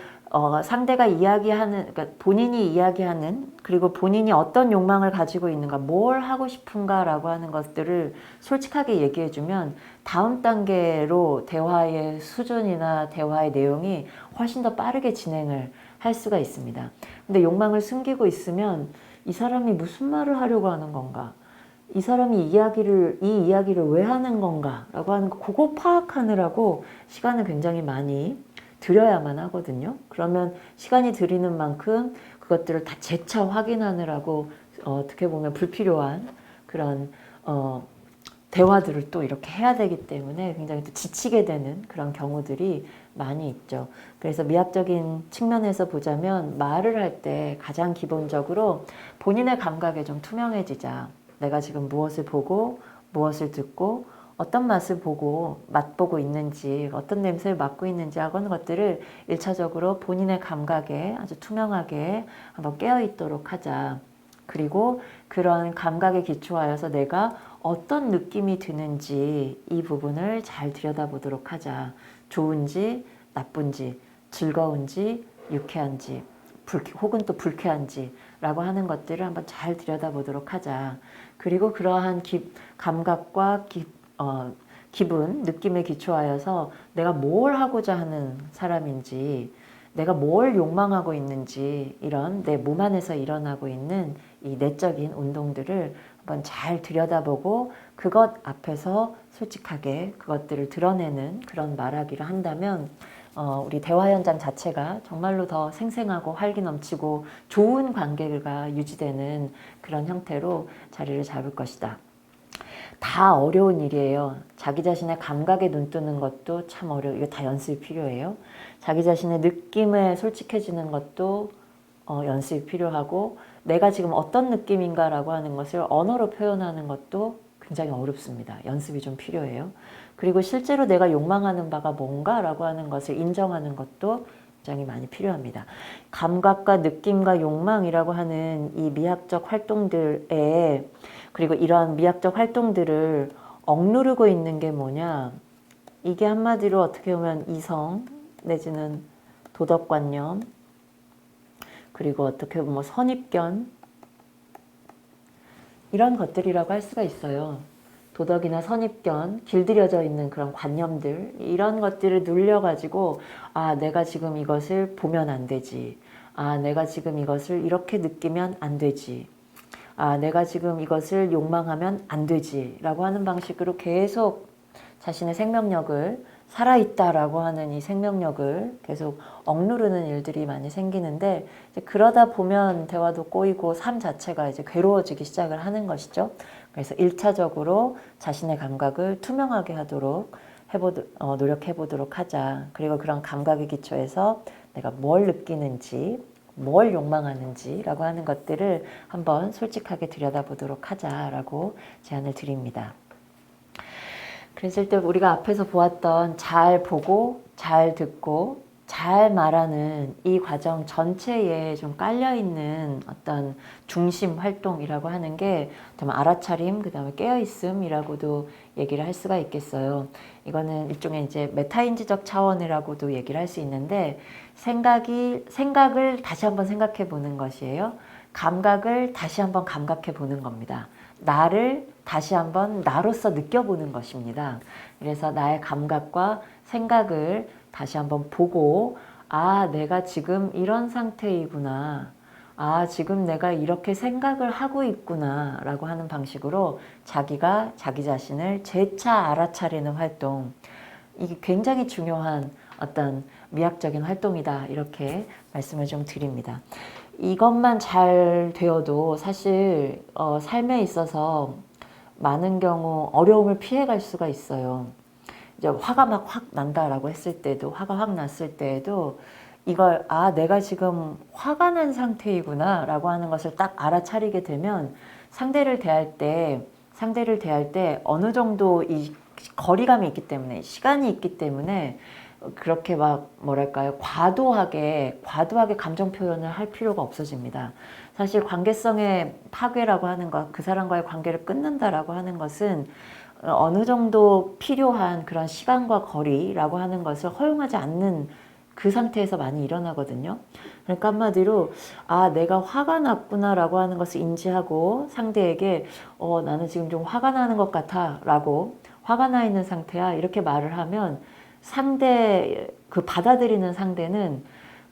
Speaker 2: 상대가 이야기하는, 그러니까 본인이 이야기하는, 그리고 본인이 어떤 욕망을 가지고 있는가, 뭘 하고 싶은가라고 하는 것들을 솔직하게 얘기해주면 다음 단계로 대화의 수준이나 대화의 내용이 훨씬 더 빠르게 진행을 할 수가 있습니다. 근데 욕망을 숨기고 있으면 이 사람이 무슨 말을 하려고 하는 건가? 이 사람이 이 이야기를 왜 하는 건가? 라고 하는 거, 그거 파악하느라고 시간을 굉장히 많이 들여야만 하거든요. 그러면 시간이 들이는 만큼 그것들을 다 재차 확인하느라고 어떻게 보면 불필요한 그런 대화들을 또 이렇게 해야 되기 때문에 굉장히 또 지치게 되는 그런 경우들이 많이 있죠. 그래서 미학적인 측면에서 보자면 말을 할 때 가장 기본적으로 본인의 감각에 좀 투명해지자. 내가 지금 무엇을 보고 무엇을 듣고 어떤 맛을 보고 맛보고 있는지, 어떤 냄새를 맡고 있는지 하는 것들을 1차적으로 본인의 감각에 아주 투명하게 한번 깨어있도록 하자. 그리고 그런 감각에 기초하여서 내가 어떤 느낌이 드는지 이 부분을 잘 들여다보도록 하자. 좋은지 나쁜지, 즐거운지 유쾌한지, 혹은 또 불쾌한지 라고 하는 것들을 한번 잘 들여다보도록 하자. 그리고 그러한 감각과 기분, 느낌에 기초하여서 내가 뭘 하고자 하는 사람인지, 내가 뭘 욕망하고 있는지, 이런 내 몸 안에서 일어나고 있는 이 내적인 운동들을 한번 잘 들여다보고 그것 앞에서 솔직하게 그것들을 드러내는 그런 말하기를 한다면 우리 대화 현장 자체가 정말로 더 생생하고 활기 넘치고 좋은 관계가 유지되는 그런 형태로 자리를 잡을 것이다. 다 어려운 일이에요. 자기 자신의 감각에 눈뜨는 것도 참 어려워요. 이거 다 연습이 필요해요. 자기 자신의 느낌에 솔직해지는 것도 연습이 필요하고, 내가 지금 어떤 느낌인가라고 하는 것을 언어로 표현하는 것도 굉장히 어렵습니다. 연습이 좀 필요해요. 그리고 실제로 내가 욕망하는 바가 뭔가라고 하는 것을 인정하는 것도 굉장히 많이 필요합니다. 감각과 느낌과 욕망이라고 하는 이 미학적 활동들에, 그리고 이러한 미학적 활동들을 억누르고 있는 게 뭐냐? 이게 한마디로 어떻게 보면 이성 내지는 도덕관념, 그리고 어떻게 보면 선입견, 이런 것들이라고 할 수가 있어요. 도덕이나 선입견, 길들여져 있는 그런 관념들, 이런 것들을 눌려가지고 아, 내가 지금 이것을 보면 안 되지. 아, 내가 지금 이것을 이렇게 느끼면 안 되지. 아, 내가 지금 이것을 욕망하면 안 되지. 라고 하는 방식으로 계속 자신의 생명력을, 살아있다라고 하는 이 생명력을 계속 억누르는 일들이 많이 생기는데, 이제 그러다 보면 대화도 꼬이고 삶 자체가 이제 괴로워지기 시작을 하는 것이죠. 그래서 1차적으로 자신의 감각을 투명하게 하도록 노력해 보도록 하자. 그리고 그런 감각의 기초에서 내가 뭘 느끼는지, 뭘 욕망하는지 라고 하는 것들을 한번 솔직하게 들여다보도록 하자라고 제안을 드립니다. 그랬을 때 우리가 앞에서 보았던 잘 보고 잘 듣고 잘 말하는 이 과정 전체에 좀 깔려있는 어떤 중심 활동이라고 하는 게 좀 알아차림, 그 다음에 깨어있음이라고도 얘기를 할 수가 있겠어요. 이거는 일종의 이제 메타인지적 차원이라고도 얘기를 할 수 있는데, 생각을 다시 한번 생각해 보는 것이에요. 감각을 다시 한번 감각해 보는 겁니다. 나를 다시 한번 나로서 느껴보는 것입니다. 그래서 나의 감각과 생각을 다시 한번 보고, 아, 내가 지금 이런 상태이구나. 아, 지금 내가 이렇게 생각을 하고 있구나. 라고 하는 방식으로 자기가 자기 자신을 재차 알아차리는 활동. 이게 굉장히 중요한 어떤 미학적인 활동이다. 이렇게 말씀을 좀 드립니다. 이것만 잘 되어도 사실 삶에 있어서 많은 경우 어려움을 피해갈 수가 있어요. 이제 화가 막 확 난다라고 했을 때도, 화가 확 났을 때에도 이걸 아, 내가 지금 화가 난 상태이구나 라고 하는 것을 딱 알아차리게 되면 상대를 대할 때 어느 정도 이 거리감이 있기 때문에, 시간이 있기 때문에 그렇게 막 뭐랄까요, 과도하게 감정 표현을 할 필요가 없어집니다. 사실 관계성의 파괴라고 하는 것, 그 사람과의 관계를 끊는다라고 하는 것은 어느 정도 필요한 그런 시간과 거리라고 하는 것을 허용하지 않는 그 상태에서 많이 일어나거든요. 그러니까 한마디로 아, 내가 화가 났구나라고 하는 것을 인지하고 상대에게 나는 지금 좀 화가 나는 것 같아 라고, 화가 나 있는 상태야, 이렇게 말을 하면 받아들이는 상대는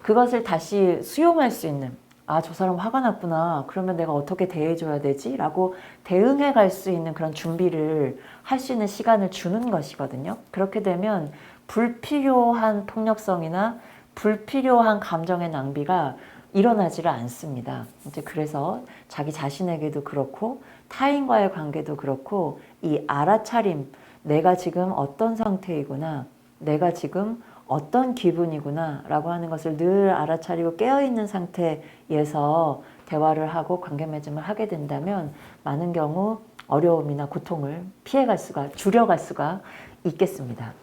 Speaker 2: 그것을 다시 수용할 수 있는, 아, 저 사람 화가 났구나. 그러면 내가 어떻게 대해줘야 되지? 라고 대응해 갈 수 있는 그런 준비를 할 수 있는 시간을 주는 것이거든요. 그렇게 되면 불필요한 폭력성이나 불필요한 감정의 낭비가 일어나지를 않습니다. 이제 그래서 자기 자신에게도 그렇고 타인과의 관계도 그렇고 이 알아차림, 내가 지금 어떤 상태이구나, 내가 지금 어떤 기분이구나 라고 하는 것을 늘 알아차리고 깨어있는 상태에서 대화를 하고 관계 맺음을 하게 된다면 많은 경우 어려움이나 고통을 줄여갈 수가 있겠습니다.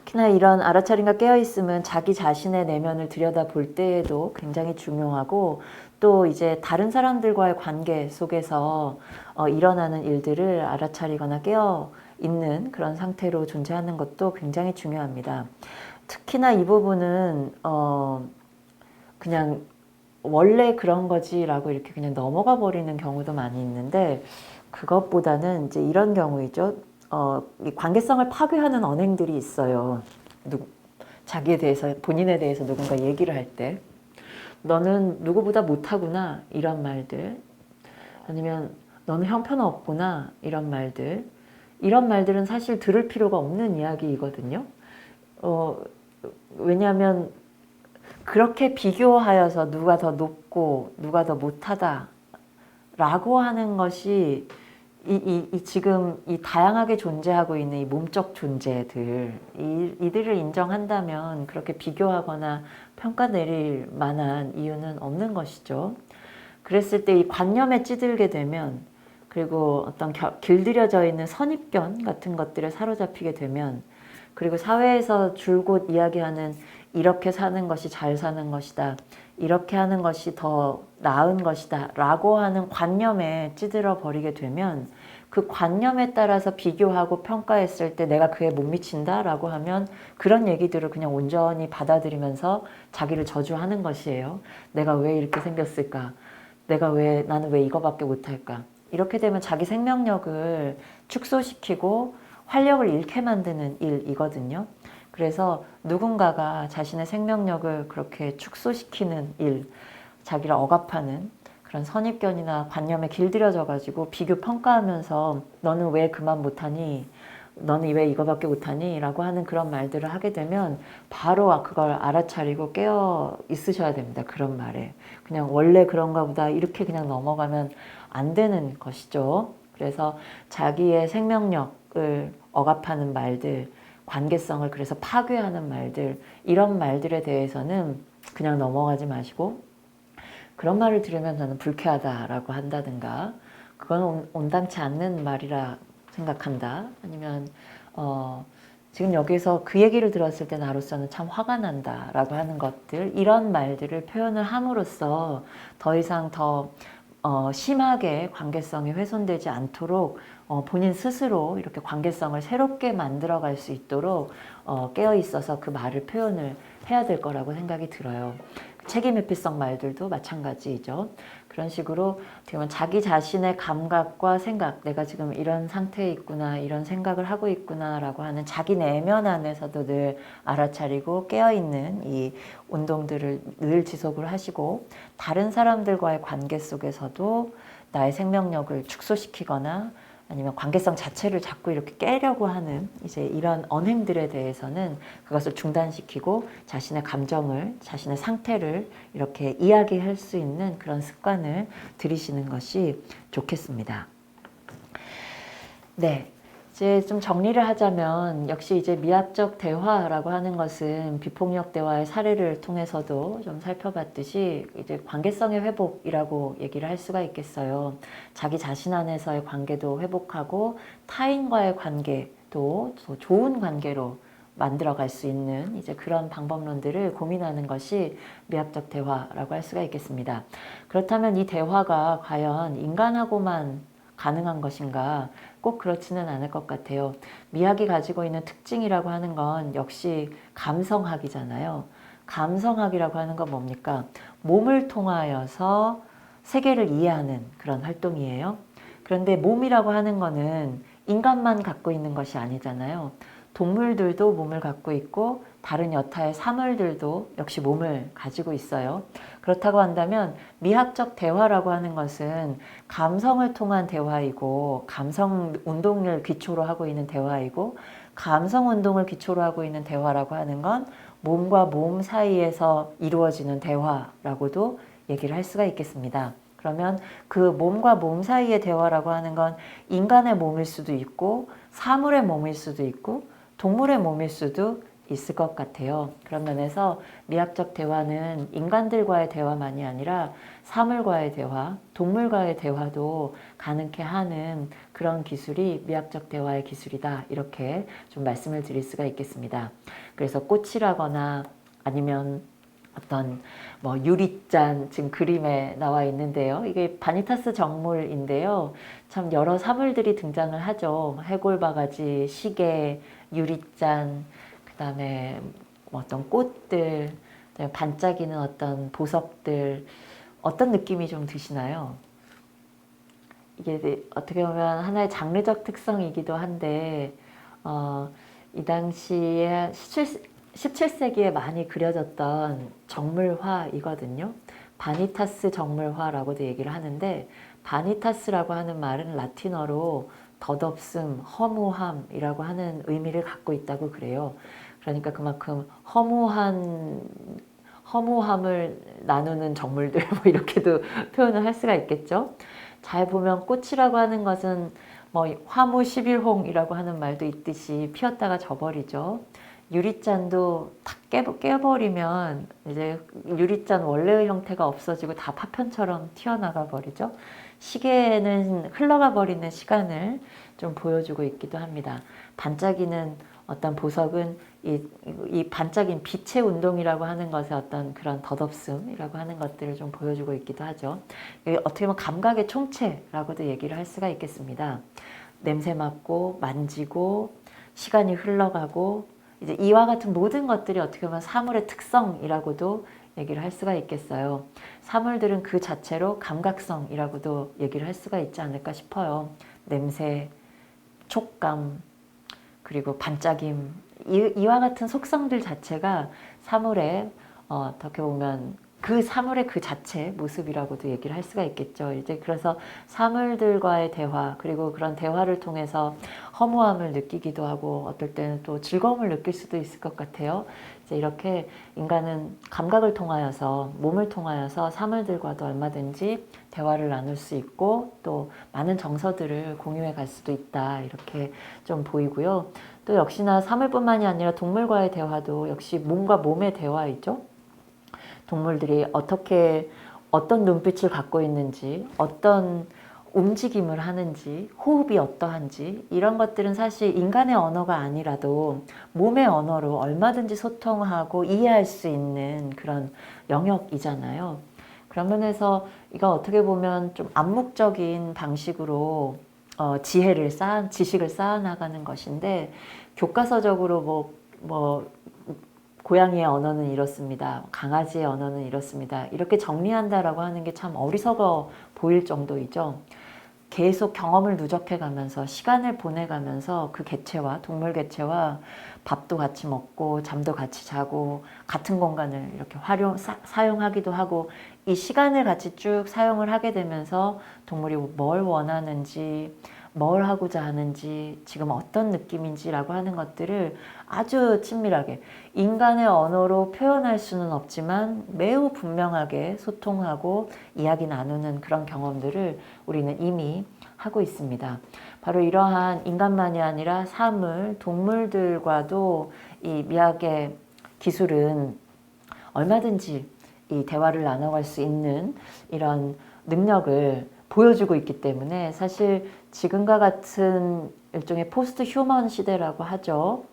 Speaker 2: 특히나 이런 알아차림과 깨어있음은 자기 자신의 내면을 들여다볼 때에도 굉장히 중요하고, 또 이제 다른 사람들과의 관계 속에서 일어나는 일들을 알아차리거나 깨어 있는 그런 상태로 존재하는 것도 굉장히 중요합니다. 특히나 이 부분은 그냥 원래 그런 거지라고 이렇게 그냥 넘어가 버리는 경우도 많이 있는데, 그것보다는 이제 이런 경우이죠. 이 관계성을 파괴하는 언행들이 있어요. 자기에 대해서, 본인에 대해서 누군가 얘기를 할 때, 너는 누구보다 못하구나, 이런 말들, 아니면 너는 형편없구나, 이런 말들. 이런 말들은 사실 들을 필요가 없는 이야기이거든요. 왜냐하면 그렇게 비교하여서 누가 더 높고 누가 더 못하다 라고 하는 것이 지금 이 다양하게 존재하고 있는 이 몸적 존재들, 이들을 인정한다면 그렇게 비교하거나 평가 내릴 만한 이유는 없는 것이죠. 그랬을 때 이 관념에 찌들게 되면, 그리고 어떤 길들여져 있는 선입견 같은 것들에 사로잡히게 되면, 그리고 사회에서 줄곧 이야기하는 이렇게 사는 것이 잘 사는 것이다, 이렇게 하는 것이 더 나은 것이다 라고 하는 관념에 찌들어 버리게 되면 그 관념에 따라서 비교하고 평가했을 때 내가 그에 못 미친다라고 하면 그런 얘기들을 그냥 온전히 받아들이면서 자기를 저주하는 것이에요. 내가 왜 이렇게 생겼을까? 나는 왜 이거밖에 못할까? 이렇게 되면 자기 생명력을 축소시키고 활력을 잃게 만드는 일이거든요. 그래서 누군가가 자신의 생명력을 그렇게 축소시키는 일, 자기를 억압하는 그런 선입견이나 관념에 길들여져 가지고 비교 평가하면서 너는 왜 그만 못하니? 너는 왜 이거밖에 못하니? 라고 하는 그런 말들을 하게 되면 바로 그걸 알아차리고 깨어 있으셔야 됩니다. 그런 말에. 그냥 원래 그런가 보다 이렇게 그냥 넘어가면 안 되는 것이죠. 그래서 자기의 생명력을 억압하는 말들, 관계성을 그래서 파괴하는 말들, 이런 말들에 대해서는 그냥 넘어가지 마시고 그런 말을 들으면 저는 불쾌하다라고 한다든가 그건 온당치 않는 말이라 생각한다. 아니면 지금 여기서 그 얘기를 들었을 때 나로서는 참 화가 난다라고 하는 것들 이런 말들을 표현을 함으로써 더 이상 더 심하게 관계성이 훼손되지 않도록 본인 스스로 이렇게 관계성을 새롭게 만들어갈 수 있도록 깨어 있어서 그 말을 표현을 해야 될 거라고 생각이 들어요. 책임 회피성 말들도 마찬가지죠. 그런 식으로 어떻게 보면 자기 자신의 감각과 생각, 내가 지금 이런 상태에 있구나, 이런 생각을 하고 있구나라고 하는 자기 내면 안에서도 늘 알아차리고 깨어있는 이 운동들을 늘 지속을 하시고 다른 사람들과의 관계 속에서도 나의 생명력을 축소시키거나 아니면 관계성 자체를 자꾸 이렇게 깨려고 하는 이제 이런 언행들에 대해서는 그것을 중단시키고 자신의 감정을, 자신의 상태를 이렇게 이야기할 수 있는 그런 습관을 들이시는 것이 좋겠습니다. 네. 이제 좀 정리를 하자면 역시 이제 미학적 대화라고 하는 것은 비폭력 대화의 사례를 통해서도 좀 살펴봤듯이 이제 관계성의 회복이라고 얘기를 할 수가 있겠어요. 자기 자신 안에서의 관계도 회복하고 타인과의 관계도 더 좋은 관계로 만들어갈 수 있는 이제 그런 방법론들을 고민하는 것이 미학적 대화라고 할 수가 있겠습니다. 그렇다면 이 대화가 과연 인간하고만 가능한 것인가? 꼭 그렇지는 않을 것 같아요. 미학이 가지고 있는 특징이라고 하는 건 역시 감성학이잖아요. 감성학이라고 하는 건 뭡니까? 몸을 통하여서 세계를 이해하는 그런 활동이에요. 그런데 몸이라고 하는 거는 인간만 갖고 있는 것이 아니잖아요. 동물들도 몸을 갖고 있고 다른 여타의 사물들도 역시 몸을 가지고 있어요. 그렇다고 한다면 미학적 대화라고 하는 것은 감성을 통한 대화이고 감성 운동을 기초로 하고 있는 대화이고 감성 운동을 기초로 하고 있는 대화라고 하는 건 몸과 몸 사이에서 이루어지는 대화라고도 얘기를 할 수가 있겠습니다. 그러면 그 몸과 몸 사이의 대화라고 하는 건 인간의 몸일 수도 있고 사물의 몸일 수도 있고 동물의 몸일 수도 있을 것 같아요. 그런 면에서 미학적 대화는 인간들과의 대화만이 아니라 사물과의 대화, 동물과의 대화도 가능케 하는 그런 기술이 미학적 대화의 기술이다. 이렇게 좀 말씀을 드릴 수가 있겠습니다. 그래서 꽃이라거나 아니면 어떤 유리잔 지금 그림에 나와 있는데요. 이게 바니타스 정물인데요. 참 여러 사물들이 등장을 하죠. 해골바가지, 시계, 유리잔, 그다음에 어떤 꽃들, 반짝이는 어떤 보석들 어떤 느낌이 좀 드시나요? 이게 어떻게 보면 하나의 장르적 특성이기도 한데 이 당시에 17세기에 많이 그려졌던 정물화이거든요. 바니타스 정물화라고도 얘기를 하는데 바니타스라고 하는 말은 라틴어로 덧없음, 허무함이라고 하는 의미를 갖고 있다고 그래요. 그러니까 그만큼 허무함을 나누는 정물들 이렇게도 표현을 할 수가 있겠죠. 잘 보면 꽃이라고 하는 것은 화무 11홍이라고 하는 말도 있듯이 피었다가 져버리죠. 유리잔도 탁 깨버리면 이제 유리잔 원래의 형태가 없어지고 다 파편처럼 튀어나가 버리죠. 시계는 흘러가 버리는 시간을 좀 보여주고 있기도 합니다. 반짝이는 어떤 보석은 이 반짝인 빛의 운동이라고 하는 것의 어떤 그런 덧없음이라고 하는 것들을 좀 보여주고 있기도 하죠. 어떻게 보면 감각의 총체라고도 얘기를 할 수가 있겠습니다. 냄새 맡고 만지고 시간이 흘러가고 이제 이와 같은 모든 것들이 어떻게 보면 사물의 특성이라고도 얘기를 할 수가 있겠어요. 사물들은 그 자체로 감각성이라고도 얘기를 할 수가 있지 않을까 싶어요. 냄새, 촉감, 그리고 반짝임, 이와 같은 속성들 자체가 사물의 어떻게 보면 그 사물의 그 자체 모습이라고도 얘기를 할 수가 있겠죠. 이제 그래서 사물들과의 대화, 그리고 그런 대화를 통해서 허무함을 느끼기도 하고 어떨 때는 또 즐거움을 느낄 수도 있을 것 같아요. 이제 이렇게 인간은 감각을 통하여서, 몸을 통하여서 사물들과도 얼마든지 대화를 나눌 수 있고 또 많은 정서들을 공유해 갈 수도 있다, 이렇게 좀 보이고요. 또 역시나 사물뿐만이 아니라 동물과의 대화도 역시 몸과 몸의 대화이죠. 동물들이 어떤 눈빛을 갖고 있는지, 어떤 움직임을 하는지, 호흡이 어떠한지, 이런 것들은 사실 인간의 언어가 아니라도 몸의 언어로 얼마든지 소통하고 이해할 수 있는 그런 영역이잖아요. 그런 면에서 이거 어떻게 보면 좀 암묵적인 방식으로 지식을 쌓아나가는 것인데, 교과서적으로 고양이의 언어는 이렇습니다, 강아지의 언어는 이렇습니다, 이렇게 정리한다라고 하는 게 참 어리석어 보일 정도이죠. 계속 경험을 누적해 가면서 시간을 보내가면서 그 개체와, 동물 개체와 밥도 같이 먹고 잠도 같이 자고 같은 공간을 이렇게 사용하기도 하고, 이 시간을 같이 쭉 사용을 하게 되면서 동물이 뭘 원하는지, 뭘 하고자 하는지, 지금 어떤 느낌인지라고 하는 것들을 아주 친밀하게 인간의 언어로 표현할 수는 없지만 매우 분명하게 소통하고 이야기 나누는 그런 경험들을 우리는 이미 하고 있습니다. 바로 이러한 인간만이 아니라 사물, 동물들과도 이 미학의 기술은 얼마든지 이 대화를 나눠갈 수 있는 이런 능력을 보여주고 있기 때문에, 사실 지금과 같은 일종의 포스트 휴먼 시대라고 하죠.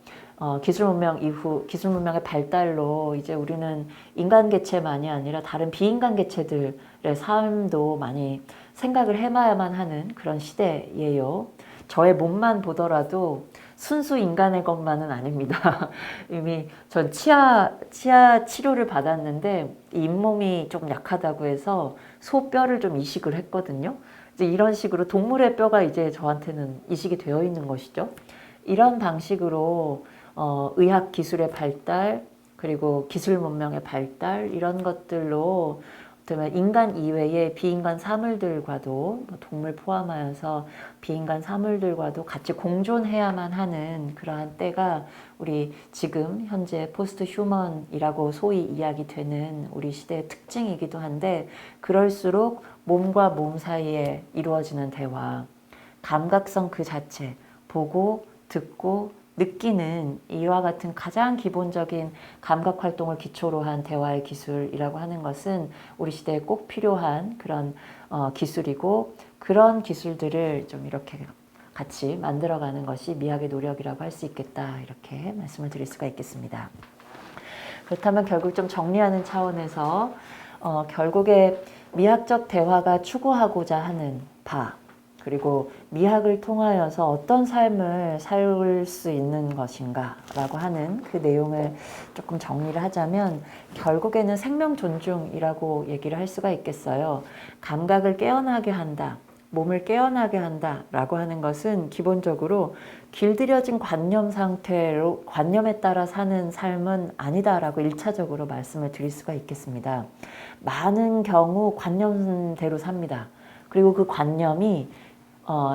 Speaker 2: 기술 문명 이후, 기술 문명의 발달로 이제 우리는 인간 개체만이 아니라 다른 비인간 개체들의 삶도 많이 생각을 해봐야만 하는 그런 시대예요. 저의 몸만 보더라도 순수 인간의 것만은 아닙니다. 이미 전 치아 치료를 받았는데 잇몸이 좀 약하다고 해서 소뼈를 좀 이식을 했거든요. 이제 이런 식으로 동물의 뼈가 이제 저한테는 이식이 되어 있는 것이죠. 이런 방식으로 의학 기술의 발달, 그리고 기술 문명의 발달, 이런 것들로 인간 이외의 비인간 사물들과도, 동물 포함하여서 비인간 사물들과도 같이 공존해야만 하는 그러한 때가 우리 지금 현재 포스트 휴먼이라고 소위 이야기되는 우리 시대의 특징이기도 한데, 그럴수록 몸과 몸 사이에 이루어지는 대화, 감각성 그 자체, 보고 듣고 느끼는 이와 같은 가장 기본적인 감각 활동을 기초로 한 대화의 기술이라고 하는 것은 우리 시대에 꼭 필요한 그런 기술이고, 그런 기술들을 좀 이렇게 같이 만들어가는 것이 미학의 노력이라고 할 수 있겠다, 이렇게 말씀을 드릴 수가 있겠습니다. 그렇다면 결국 좀 정리하는 차원에서 결국에 미학적 대화가 추구하고자 하는 바, 그리고 미학을 통하여서 어떤 삶을 살 수 있는 것인가 라고 하는 그 내용을 조금 정리를 하자면, 결국에는 생명 존중이라고 얘기를 할 수가 있겠어요. 감각을 깨어나게 한다, 몸을 깨어나게 한다 라고 하는 것은 기본적으로 길들여진 관념 상태로, 관념에 따라 사는 삶은 아니다 라고 1차적으로 말씀을 드릴 수가 있겠습니다. 많은 경우 관념대로 삽니다. 그리고 그 관념이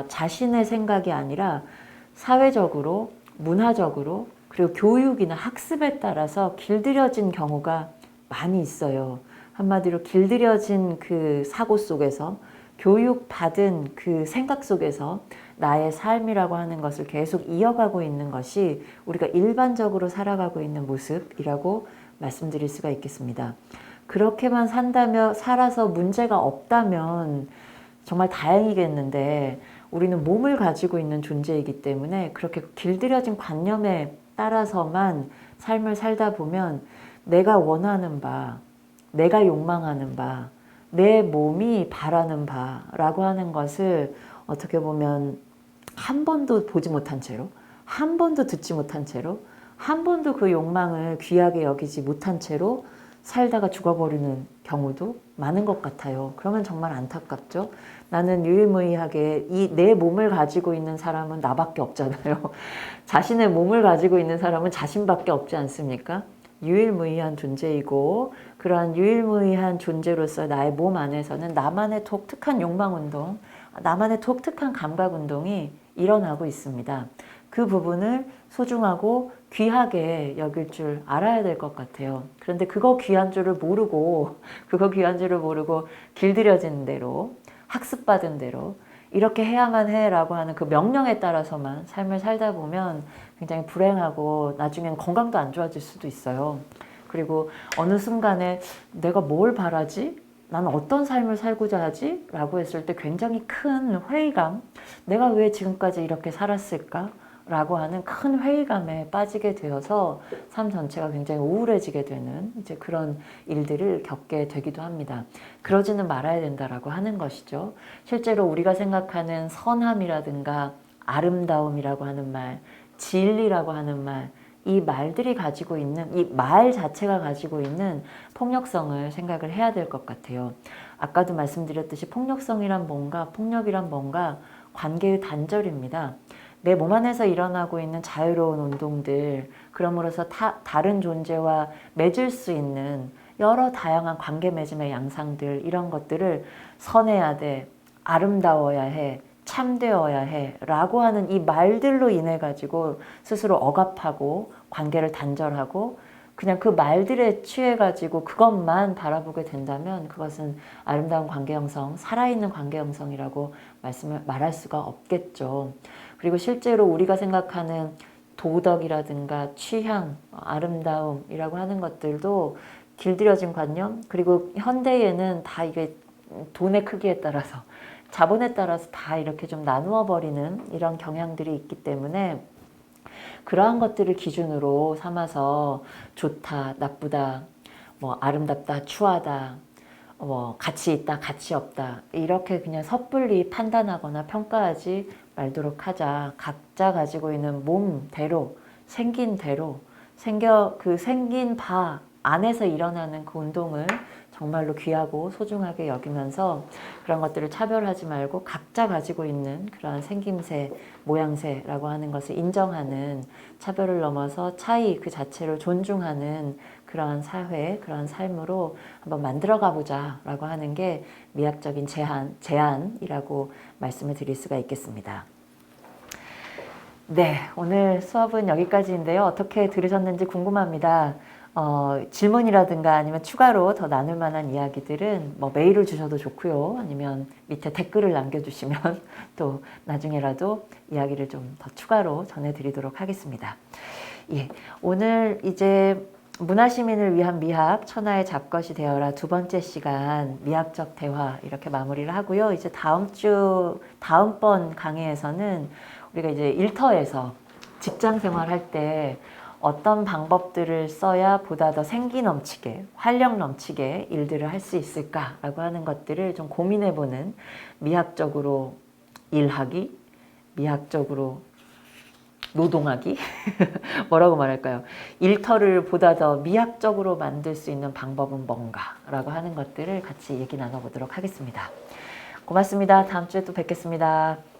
Speaker 2: 자신의 생각이 아니라 사회적으로, 문화적으로, 그리고 교육이나 학습에 따라서 길들여진 경우가 많이 있어요. 한마디로 길들여진 그 사고 속에서, 교육받은 그 생각 속에서 나의 삶이라고 하는 것을 계속 이어가고 있는 것이 우리가 일반적으로 살아가고 있는 모습이라고 말씀드릴 수가 있겠습니다. 그렇게만 살아서 문제가 없다면 정말 다행이겠는데, 우리는 몸을 가지고 있는 존재이기 때문에 그렇게 길들여진 관념에 따라서만 삶을 살다 보면 내가 원하는 바, 내가 욕망하는 바, 내 몸이 바라는 바라고 하는 것을 어떻게 보면 한 번도 보지 못한 채로, 한 번도 듣지 못한 채로, 한 번도 그 욕망을 귀하게 여기지 못한 채로 살다가 죽어버리는 경우도 많은 것 같아요. 그러면 정말 안타깝죠. 나는 유일무이하게 이 내 몸을 가지고 있는 사람은 나밖에 없잖아요. 자신의 몸을 가지고 있는 사람은 자신밖에 없지 않습니까? 유일무이한 존재이고, 그러한 유일무이한 존재로서 나의 몸 안에서는 나만의 독특한 욕망운동, 나만의 독특한 감각운동이 일어나고 있습니다. 그 부분을 소중하고 귀하게 여길 줄 알아야 될 것 같아요. 그런데 그거 귀한 줄을 모르고 길들여진 대로, 학습받은 대로 이렇게 해야만 해라고 하는 그 명령에 따라서만 삶을 살다 보면 굉장히 불행하고 나중엔 건강도 안 좋아질 수도 있어요. 그리고 어느 순간에 내가 뭘 바라지? 나는 어떤 삶을 살고자 하지? 라고 했을 때 굉장히 큰 회의감, 내가 왜 지금까지 이렇게 살았을까? 라고 하는 큰 회의감에 빠지게 되어서 삶 전체가 굉장히 우울해지게 되는 이제 그런 일들을 겪게 되기도 합니다. 그러지는 말아야 된다라고 하는 것이죠. 실제로 우리가 생각하는 선함이라든가 아름다움이라고 하는 말, 진리라고 하는 말, 이 말들이 가지고 있는, 이 말 자체가 가지고 있는 폭력성을 생각을 해야 될 것 같아요. 아까도 말씀드렸듯이 폭력성이란 뭔가, 폭력이란 뭔가 관계의 단절입니다. 내 몸 안에서 일어나고 있는 자유로운 운동들, 그러므로서 다른 존재와 맺을 수 있는 여러 다양한 관계 맺음의 양상들, 이런 것들을 선해야 돼, 아름다워야 해, 참되어야 해 라고 하는 이 말들로 인해 가지고 스스로 억압하고 관계를 단절하고 그냥 그 말들에 취해 가지고 그것만 바라보게 된다면 그것은 아름다운 관계 형성, 살아있는 관계 형성이라고 말할 수가 없겠죠. 그리고 실제로 우리가 생각하는 도덕이라든가 취향, 아름다움이라고 하는 것들도 길들여진 관념, 그리고 현대에는 다 이게 돈의 크기에 따라서, 자본에 따라서 다 이렇게 좀 나누어 버리는 이런 경향들이 있기 때문에 그러한 것들을 기준으로 삼아서 좋다, 나쁘다, 뭐 아름답다, 추하다, 뭐 가치 있다, 가치 없다, 이렇게 그냥 섣불리 판단하거나 평가하지 말도록 하자. 각자 가지고 있는 몸대로, 생긴 대로, 생긴 바 안에서 일어나는 그 운동을 정말로 귀하고 소중하게 여기면서 그런 것들을 차별하지 말고 각자 가지고 있는 그러한 생김새, 모양새라고 하는 것을 인정하는, 차별을 넘어서 차이 그 자체를 존중하는 그러한 사회, 그러한 삶으로 한번 만들어가 보자 라고 하는 게 미학적인 제안이라고 말씀을 드릴 수가 있겠습니다. 네, 오늘 수업은 여기까지인데요. 어떻게 들으셨는지 궁금합니다. 질문이라든가 아니면 추가로 더 나눌 만한 이야기들은 뭐 메일을 주셔도 좋고요. 아니면 밑에 댓글을 남겨주시면 또 나중에라도 이야기를 좀 더 추가로 전해드리도록 하겠습니다. 예, 오늘 이제 문화시민을 위한 미학, 천하의 잡것이 되어라 두 번째 시간 미학적 대화 이렇게 마무리를 하고요. 이제 다음번 강의에서는 우리가 이제 일터에서 직장 생활할 때 어떤 방법들을 써야 보다 더 생기 넘치게, 활력 넘치게 일들을 할 수 있을까라고 하는 것들을 좀 고민해보는, 미학적으로 일하기, 미학적으로 노동하기 뭐라고 말할까요? 일터를 보다 더 미학적으로 만들 수 있는 방법은 뭔가라고 하는 것들을 같이 얘기 나눠보도록 하겠습니다. 고맙습니다. 다음 주에 또 뵙겠습니다.